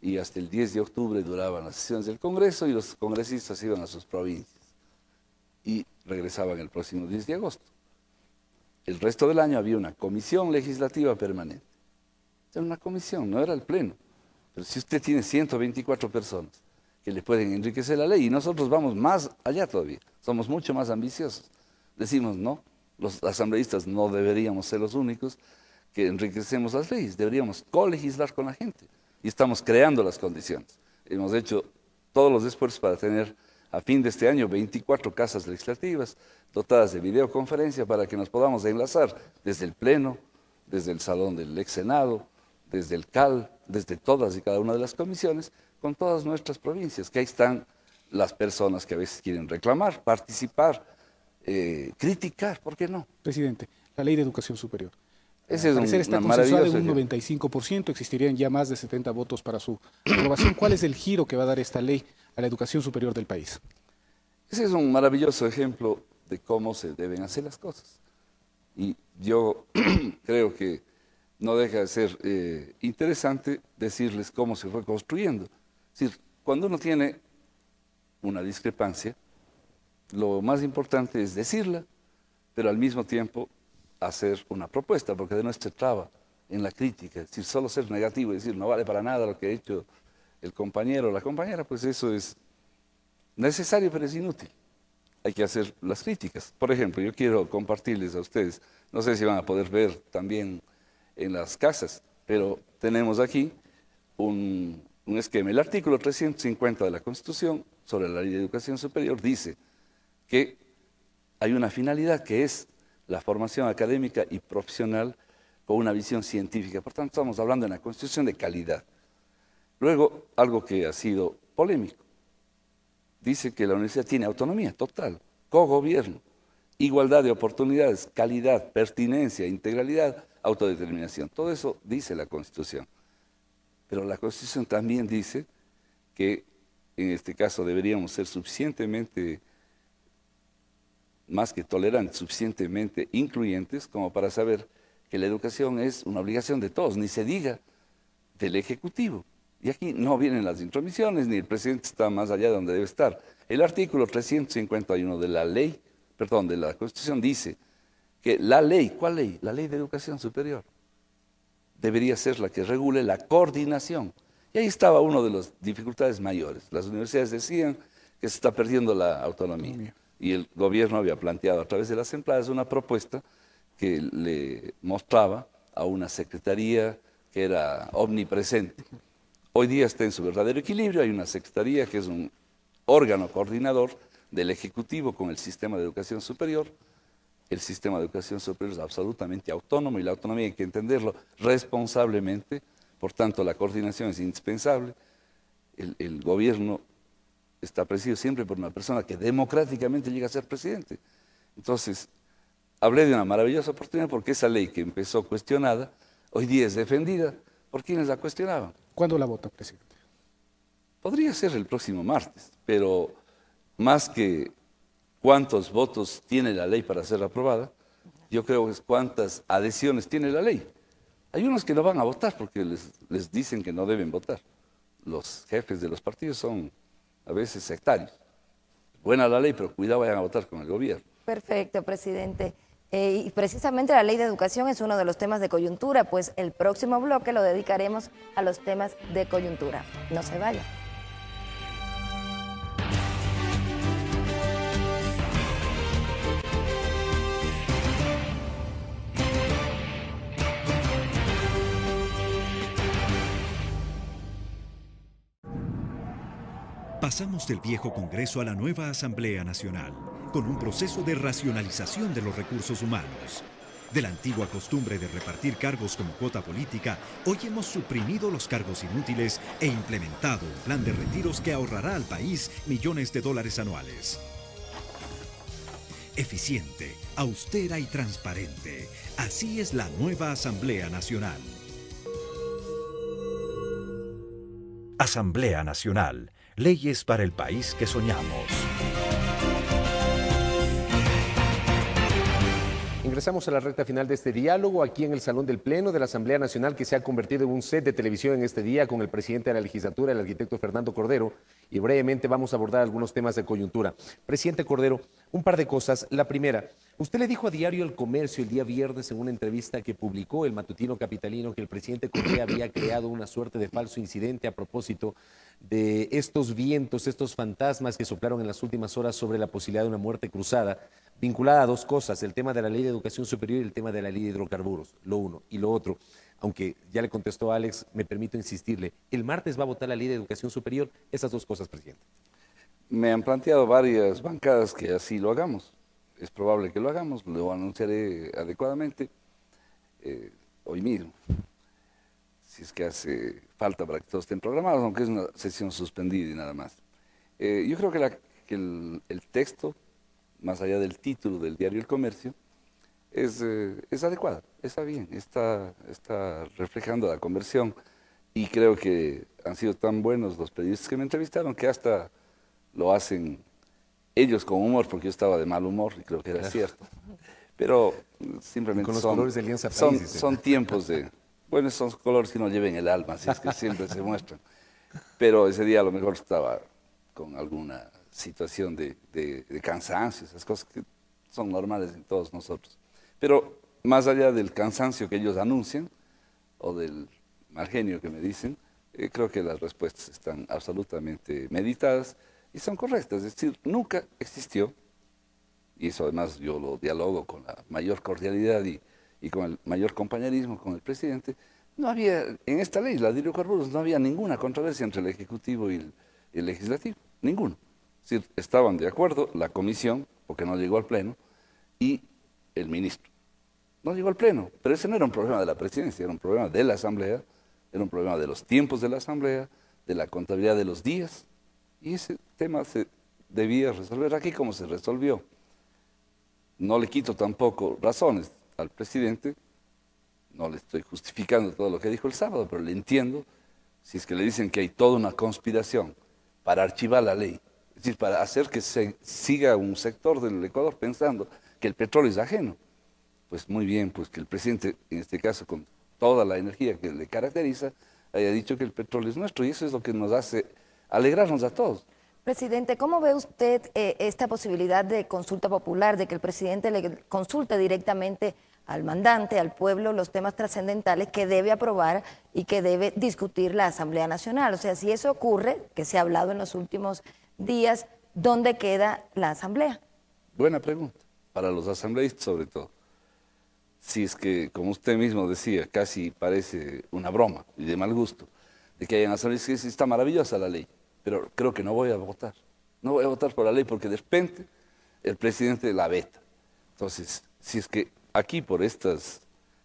Speaker 3: y hasta el 10 de octubre duraban las sesiones del Congreso y los congresistas iban a sus provincias y regresaban el próximo 10 de agosto. El resto del año había una comisión legislativa permanente. Era una comisión, no era el Pleno. Pero si usted tiene 124 personas que le pueden enriquecer la ley, y nosotros vamos más allá todavía, somos mucho más ambiciosos. Decimos, no, los asambleístas no deberíamos ser los únicos que enriquecemos las leyes, deberíamos colegislar con la gente. Y estamos creando las condiciones. Hemos hecho todos los esfuerzos para tener a fin de este año 24 casas legislativas dotadas de videoconferencia para que nos podamos enlazar desde el Pleno, desde el Salón del ex Senado, desde el CAL, desde todas y cada una de las comisiones, con todas nuestras provincias, que ahí están las personas que a veces quieren reclamar, participar, criticar, ¿por qué no?
Speaker 1: Presidente, la ley de educación superior.
Speaker 3: Ese es
Speaker 1: está consensuada en un 95%, existirían ya más de 70 votos para su aprobación. ¿Cuál es el giro que va a dar esta ley a la educación superior del país?
Speaker 3: Ese es un maravilloso ejemplo de cómo se deben hacer las cosas. Y yo creo que no deja de ser interesante decirles cómo se fue construyendo. Es decir, cuando uno tiene una discrepancia, lo más importante es decirla, pero al mismo tiempo hacer una propuesta, porque de no se traba en la crítica, es decir, solo ser negativo y decir no vale para nada lo que ha hecho el compañero o la compañera, pues eso es necesario pero es inútil. hay que hacer las críticas. Por ejemplo, yo quiero compartirles a ustedes, no sé si van a poder ver también en las casas, pero tenemos aquí un esquema. El artículo 350 de la Constitución sobre la Ley de Educación Superior dice que hay una finalidad que es la formación académica y profesional con una visión científica. Por tanto, estamos hablando de una Constitución de calidad. Luego, algo que ha sido polémico, dice que la universidad tiene autonomía total, cogobierno, igualdad de oportunidades, calidad, pertinencia, integralidad, autodeterminación. Todo eso dice la Constitución. Pero la Constitución también dice que en este caso deberíamos ser suficientemente, más que tolerantes, suficientemente incluyentes como para saber que la educación es una obligación de todos, ni se diga del Ejecutivo. Y aquí no vienen las intromisiones, ni el presidente está más allá de donde debe estar. El artículo 351 de la ley, perdón, de la Constitución dice que la ley, ¿cuál ley? La Ley de Educación Superior, debería ser la que regule la coordinación. Y ahí estaba una de las dificultades mayores. Las universidades decían que se está perdiendo la autonomía. Y el gobierno había planteado a través de las empleadas una propuesta que le mostraba a una secretaría que era omnipresente. Hoy día está en su verdadero equilibrio, hay una secretaría que es un órgano coordinador del Ejecutivo con el sistema de educación superior. El sistema de educación superior es absolutamente autónomo y la autonomía hay que entenderlo responsablemente, por tanto la coordinación es indispensable. El gobierno está presidido siempre por una persona que democráticamente llega a ser presidente. Entonces, hablé de una maravillosa oportunidad porque esa ley que empezó cuestionada, hoy día es defendida por quienes la cuestionaban.
Speaker 1: ¿Cuándo la vota, presidente?
Speaker 3: Podría ser el próximo martes, pero más que cuántos votos tiene la ley para ser aprobada, yo creo que es cuántas adhesiones tiene la ley. Hay unos que no van a votar porque les dicen que no deben votar. Los jefes de los partidos son a veces sectarios. Buena la ley, pero cuidado, vayan a votar con el gobierno.
Speaker 4: Perfecto, presidente. Y precisamente la ley de educación es uno de los temas de coyuntura, pues el próximo bloque lo dedicaremos a los temas de coyuntura. No se vayan.
Speaker 6: Pasamos del viejo Congreso a la nueva Asamblea Nacional, con un proceso de racionalización de los recursos humanos. De la antigua costumbre de repartir cargos como cuota política, hoy hemos suprimido los cargos inútiles e implementado un plan de retiros que ahorrará al país millones de dólares anuales. Eficiente, austera y transparente. Así es la nueva Asamblea Nacional. Asamblea Nacional. Leyes para el país que soñamos.
Speaker 5: Ingresamos a la recta final de este diálogo aquí en el Salón del Pleno de la Asamblea Nacional, que se ha convertido en un set de televisión en este día con el presidente de la legislatura, el arquitecto Fernando Cordero, y brevemente vamos a abordar algunos temas de coyuntura. Presidente Cordero, un par de cosas. La primera, usted le dijo a Diario El Comercio el día viernes en una entrevista que publicó el matutino capitalino que el presidente Correa había creado una suerte de falso incidente a propósito de estos vientos, estos fantasmas que soplaron en las últimas horas sobre la posibilidad de una muerte cruzada, vinculada a dos cosas, el tema de la Ley de Educación Superior y el tema de la Ley de Hidrocarburos, lo uno. Y lo otro, aunque ya le contestó a Alex, me permito insistirle, el martes va a votar la Ley de Educación Superior, esas dos cosas, presidente.
Speaker 3: Me han planteado varias bancadas que así lo hagamos. Es probable que lo hagamos, lo anunciaré adecuadamente hoy mismo, si es que hace falta para que todos estén programados, aunque es una sesión suspendida y nada más. Yo creo que el texto, más allá del título del Diario El Comercio, es adecuado, está bien, está reflejando la conversión y creo que han sido tan buenos los periodistas que me entrevistaron que hasta lo hacen ellos con humor, porque yo estaba de mal humor y creo que era cierto. Pero simplemente
Speaker 5: con los colores de Alianza País,
Speaker 3: son tiempos de... Bueno, son colores que no lleven el alma, así es que siempre se muestran. Pero ese día a lo mejor estaba con alguna situación de cansancio, esas cosas que son normales en todos nosotros. Pero más allá del cansancio que ellos anuncian, o del mal genio que me dicen, creo que las respuestas están absolutamente meditadas y son correctas. Es decir, nunca existió y eso además yo lo dialogo con la mayor cordialidad y con el mayor compañerismo con el presidente, no había, en esta ley, la de hidrocarburos, no había ninguna controversia entre el Ejecutivo y el Legislativo, ninguno. Es decir, estaban de acuerdo la comisión, porque no llegó al Pleno, y el ministro. No llegó al Pleno, pero ese no era un problema de la presidencia, era un problema de la Asamblea, era un problema de los tiempos de la Asamblea, de la contabilidad de los días, y ese tema se debía resolver aquí como se resolvió. No le quito tampoco razones al presidente, no le estoy justificando todo lo que dijo el sábado, pero le entiendo si es que le dicen que hay toda una conspiración para archivar la ley, es decir, para hacer que se siga un sector del Ecuador pensando que el petróleo es ajeno. Pues muy bien, pues que el presidente, en este caso con toda la energía que le caracteriza, haya dicho que el petróleo es nuestro, y eso es lo que nos hace alegrarnos a todos.
Speaker 4: Presidente, ¿cómo ve usted esta posibilidad de consulta popular, de que el presidente le consulte directamente al mandante, al pueblo, los temas trascendentales que debe aprobar y que debe discutir la Asamblea Nacional? O sea, si eso ocurre, que se ha hablado en los últimos días, ¿dónde queda la Asamblea?
Speaker 3: Buena pregunta, para los asambleístas sobre todo. Si es que, como usted mismo decía, casi parece una broma y de mal gusto, de que hayan asambleístas que dicen, está maravillosa la ley, pero creo que no voy a votar. No voy a votar por la ley porque de repente el presidente la veta. Entonces, si es que aquí por estas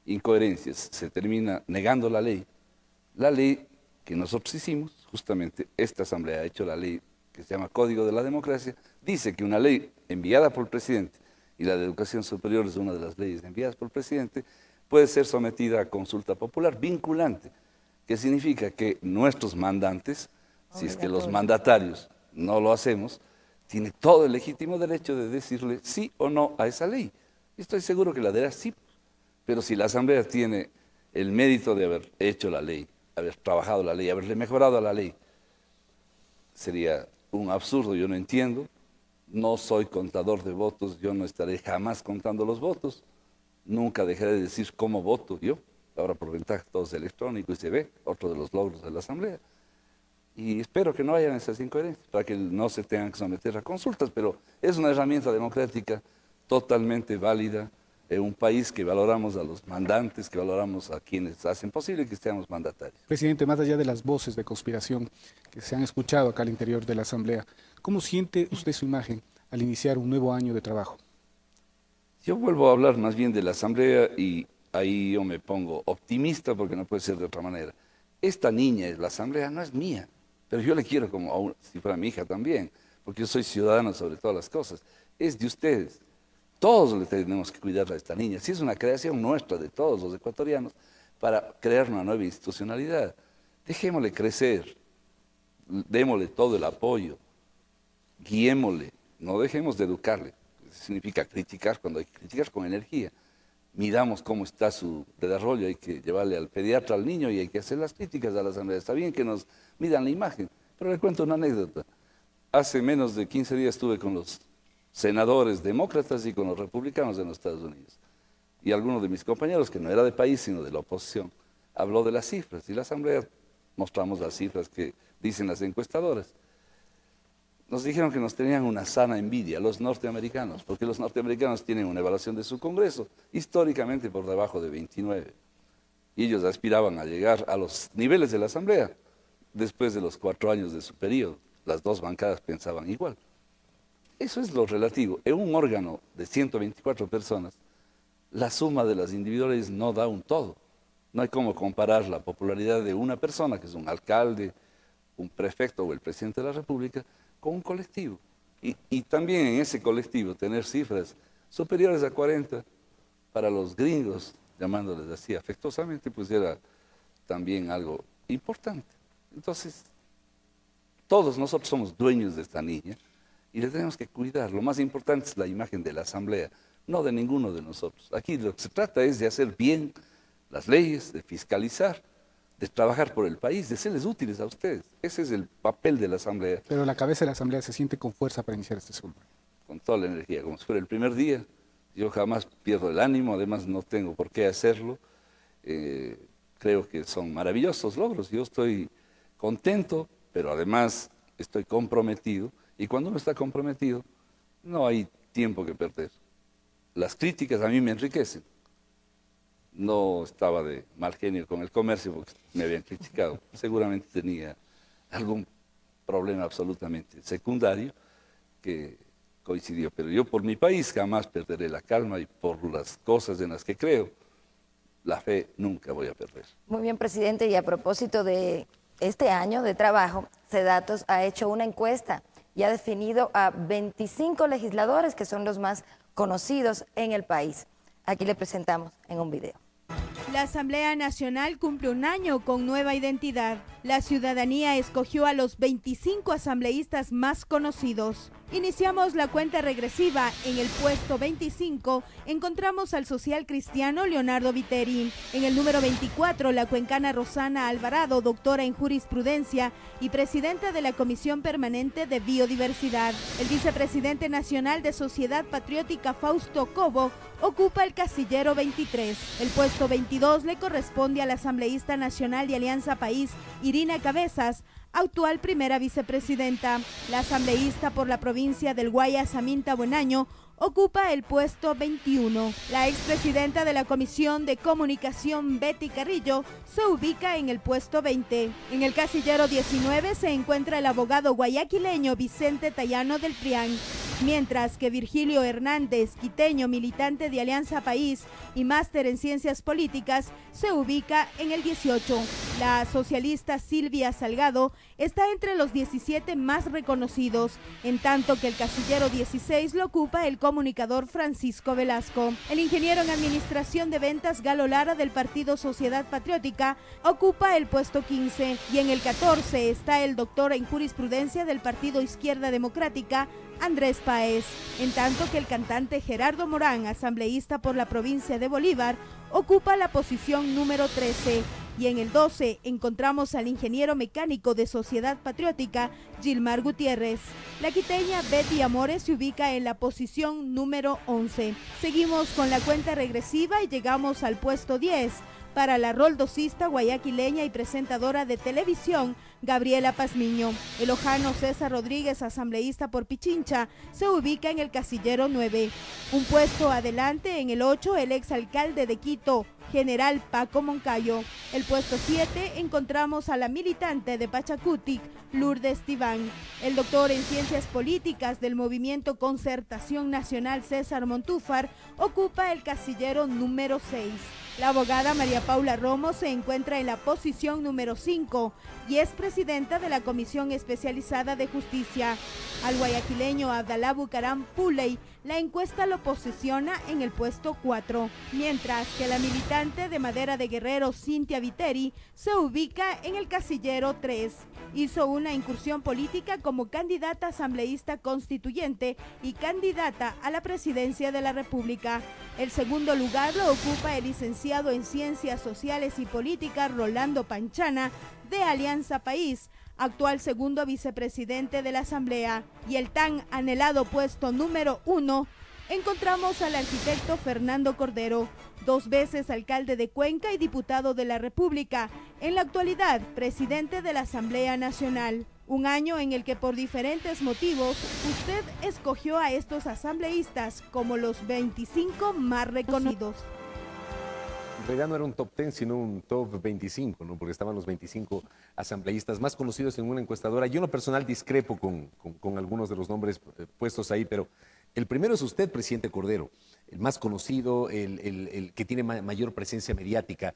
Speaker 3: incoherencias se termina negando la ley que nosotros hicimos, justamente esta asamblea ha hecho la ley que se llama Código de la Democracia, dice que una ley enviada por el presidente, y la de educación superior es una de las leyes enviadas por el presidente, puede ser sometida a consulta popular vinculante, que significa que nuestros mandantes, si es que los mandatarios no lo hacemos, tiene todo el legítimo derecho de decirle sí o no a esa ley. Y estoy seguro que la dirá sí, pero si la Asamblea tiene el mérito de haber hecho la ley, haber trabajado la ley, haberle mejorado a la ley, sería un absurdo, yo no entiendo. No soy contador de votos, yo no estaré jamás contando los votos, nunca dejaré de decir cómo voto yo. Ahora por ventaja todo es electrónico y se ve, otro de los logros de la Asamblea. Y espero que no hayan esas incoherencias, para que no se tengan que someter a consultas, pero es una herramienta democrática totalmente válida en un país que valoramos a los mandantes, que valoramos a quienes hacen posible que seamos mandatarios.
Speaker 1: Presidente, más allá de las voces de conspiración que se han escuchado acá al interior de la Asamblea, ¿cómo siente usted su imagen al iniciar un nuevo año de trabajo?
Speaker 3: Yo vuelvo a hablar más bien de la Asamblea y ahí yo me pongo optimista porque no puede ser de otra manera. Esta niña de la Asamblea no es mía, pero yo le quiero como si fuera mi hija también, porque yo soy ciudadano sobre todas las cosas. Es de ustedes. Todos le tenemos que cuidar a esta niña. Si es una creación nuestra, de todos los ecuatorianos, para crear una nueva institucionalidad. Dejémosle crecer, démosle todo el apoyo, guiémosle, no dejemos de educarle. Significa criticar cuando hay que criticar con energía. Miramos cómo está su desarrollo, hay que llevarle al pediatra al niño y hay que hacer las críticas a la Asamblea. Está bien que nos midan la imagen, pero le cuento una anécdota. Hace menos de 15 días estuve con los senadores demócratas y con los republicanos de los Estados Unidos. Y alguno de mis compañeros, que no era de país, sino de la oposición, habló de las cifras. Y la Asamblea mostramos las cifras que dicen las encuestadoras. Nos dijeron que nos tenían una sana envidia, los norteamericanos, porque los norteamericanos tienen una evaluación de su Congreso históricamente por debajo de 29. Y ellos aspiraban a llegar a los niveles de la Asamblea después de los 4 años de su periodo. Las dos bancadas pensaban igual. Eso es lo relativo. En un órgano de 124 personas, la suma de las individuales no da un todo. No hay cómo comparar la popularidad de una persona, que es un alcalde, un prefecto o el presidente de la República, con un colectivo. Y también en ese colectivo tener cifras superiores a 40 para los gringos, llamándoles así afectuosamente, pues era también algo importante. Entonces, todos nosotros somos dueños de esta niña, y le tenemos que cuidar. Lo más importante es la imagen de la Asamblea, no de ninguno de nosotros. Aquí lo que se trata es de hacer bien las leyes, de fiscalizar, de trabajar por el país, de serles útiles a ustedes. Ese es el papel de la Asamblea.
Speaker 1: Pero la cabeza de la Asamblea se siente con fuerza para iniciar este segundo.
Speaker 3: Con toda la energía, como si fuera el primer día. Yo jamás pierdo el ánimo, además no tengo por qué hacerlo. Creo que son maravillosos logros. Yo estoy contento, pero además estoy comprometido. Y cuando uno está comprometido, no hay tiempo que perder. Las críticas a mí me enriquecen. No estaba de mal genio con el comercio porque me habían criticado. Seguramente tenía algún problema absolutamente secundario que coincidió. Pero yo por mi país jamás perderé la calma y por las cosas en las que creo, la fe nunca voy a perder.
Speaker 4: Muy bien, presidente, y a propósito de este año de trabajo, Sedatos ha hecho una encuesta y ha definido a 25 legisladores que son los más conocidos en el país. Aquí le presentamos en un video.
Speaker 16: La Asamblea Nacional cumple un año con nueva identidad. La ciudadanía escogió a los 25 asambleístas más conocidos. Iniciamos la cuenta regresiva. En el puesto 25 encontramos al social cristiano Leonardo Viteri. En el número 24, la cuencana Rosana Alvarado, doctora en jurisprudencia y presidenta de la Comisión Permanente de Biodiversidad. El vicepresidente nacional de Sociedad Patriótica, Fausto Cobo, ocupa el casillero 23. El puesto 22 le corresponde a la asambleísta nacional de Alianza País, Irina Cabezas, actual primera vicepresidenta. La asambleísta por la provincia del Guayas, Aminta Buenaño, ocupa el puesto 21. La expresidenta de la Comisión de Comunicación, Betty Carrillo, se ubica en el puesto 20. En el casillero 19 se encuentra el abogado guayaquileño Vicente Tayano del Prián, mientras que Virgilio Hernández, quiteño, militante de Alianza País y máster en Ciencias Políticas, se ubica en el 18. La socialista Silvia Salgado está entre los 17 más reconocidos, en tanto que el casillero 16 lo ocupa el comunicador Francisco Velasco. El ingeniero en Administración de Ventas Galo Lara del Partido Sociedad Patriótica ocupa el puesto 15 y en el 14 está el doctor en Jurisprudencia del Partido Izquierda Democrática, Andrés Páez, en tanto que el cantante Gerardo Morán, asambleísta por la provincia de Bolívar, ocupa la posición número 13. Y en el 12 encontramos al ingeniero mecánico de Sociedad Patriótica, Gilmar Gutiérrez. La quiteña Betty Amores se ubica en la posición número 11. Seguimos con la cuenta regresiva y llegamos al puesto 10. Para la roldosista guayaquileña y presentadora de televisión, Gabriela Pazmiño. El ojano César Rodríguez, asambleísta por Pichincha, se ubica en el casillero 9. Un puesto adelante, en el 8, el exalcalde de Quito, general Paco Moncayo. El puesto 7 encontramos a la militante de Pachacutic, Lourdes Tibán. El doctor en Ciencias Políticas del Movimiento Concertación Nacional, César Montúfar, ocupa el casillero número 6. La abogada María Paula Romo se encuentra en la posición número 5 y es presidenta de la Comisión Especializada de Justicia. Al guayaquileño Abdalá Bucaram Puley, la encuesta lo posiciona en el puesto 4, mientras que la militante de Madera de Guerrero, Cintia Viteri, se ubica en el casillero 3. Hizo una incursión política como candidata asambleísta constituyente y candidata a la presidencia de la República. El segundo lugar lo ocupa el licenciado en Ciencias Sociales y Políticas Rolando Panchana, de Alianza País, actual segundo vicepresidente de la Asamblea. Y el tan anhelado puesto número 1, encontramos al arquitecto Fernando Cordero, 2 veces alcalde de Cuenca y diputado de la República, en la actualidad presidente de la Asamblea Nacional. Un año en el que por diferentes motivos usted escogió a estos asambleístas como los 25 más reconocidos.
Speaker 5: En realidad no era un top 10, sino un top 25, ¿no? Porque estaban los 25 asambleístas más conocidos en una encuestadora. Yo en lo personal discrepo con algunos de los nombres puestos ahí, pero el primero es usted, presidente Cordero, el más conocido, el que tiene mayor presencia mediática.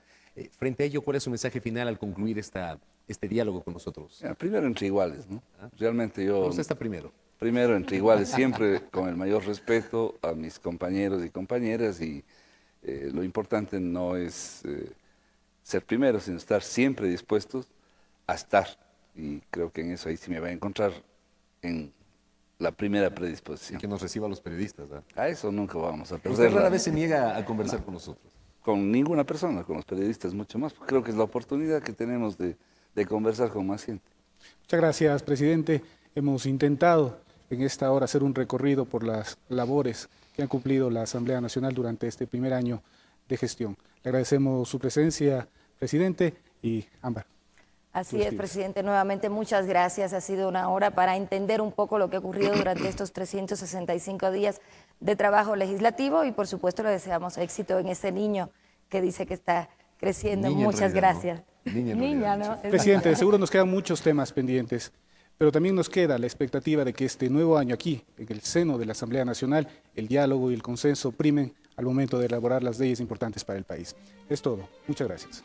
Speaker 5: Frente a ello, ¿cuál es su mensaje final al concluir este diálogo con nosotros?
Speaker 3: Primero entre iguales, ¿no? Realmente yo...
Speaker 5: Usted está primero.
Speaker 3: Primero entre iguales, siempre con el mayor respeto a mis compañeros y compañeras, y lo importante no es ser primero, sino estar siempre dispuestos a estar. Y creo que en eso ahí sí me va a encontrar en la primera predisposición.
Speaker 5: Y que nos reciba a los periodistas, ¿verdad?
Speaker 3: A eso nunca vamos a perder.
Speaker 5: Usted rara vez se niega a conversar con nosotros.
Speaker 3: Con ninguna persona, con los periodistas mucho más. Creo que es la oportunidad que tenemos de conversar con más gente.
Speaker 1: Muchas gracias, presidente. Hemos intentado en esta hora hacer un recorrido por las labores que han cumplido la Asamblea Nacional durante este primer año de gestión. Le agradecemos su presencia, presidente, y Ámbar.
Speaker 4: Así es, presidente. Nuevamente, muchas gracias. Ha sido una hora para entender un poco lo que ha ocurrido durante estos 365 días de trabajo legislativo y, por supuesto, le deseamos éxito en ese niño que dice que está creciendo. Muchas gracias.
Speaker 1: Niña, ¿no? Presidente, de seguro nos quedan muchos temas pendientes, pero también nos queda la expectativa de que este nuevo año aquí, en el seno de la Asamblea Nacional, el diálogo y el consenso primen al momento de elaborar las leyes importantes para el país. Es todo. Muchas gracias.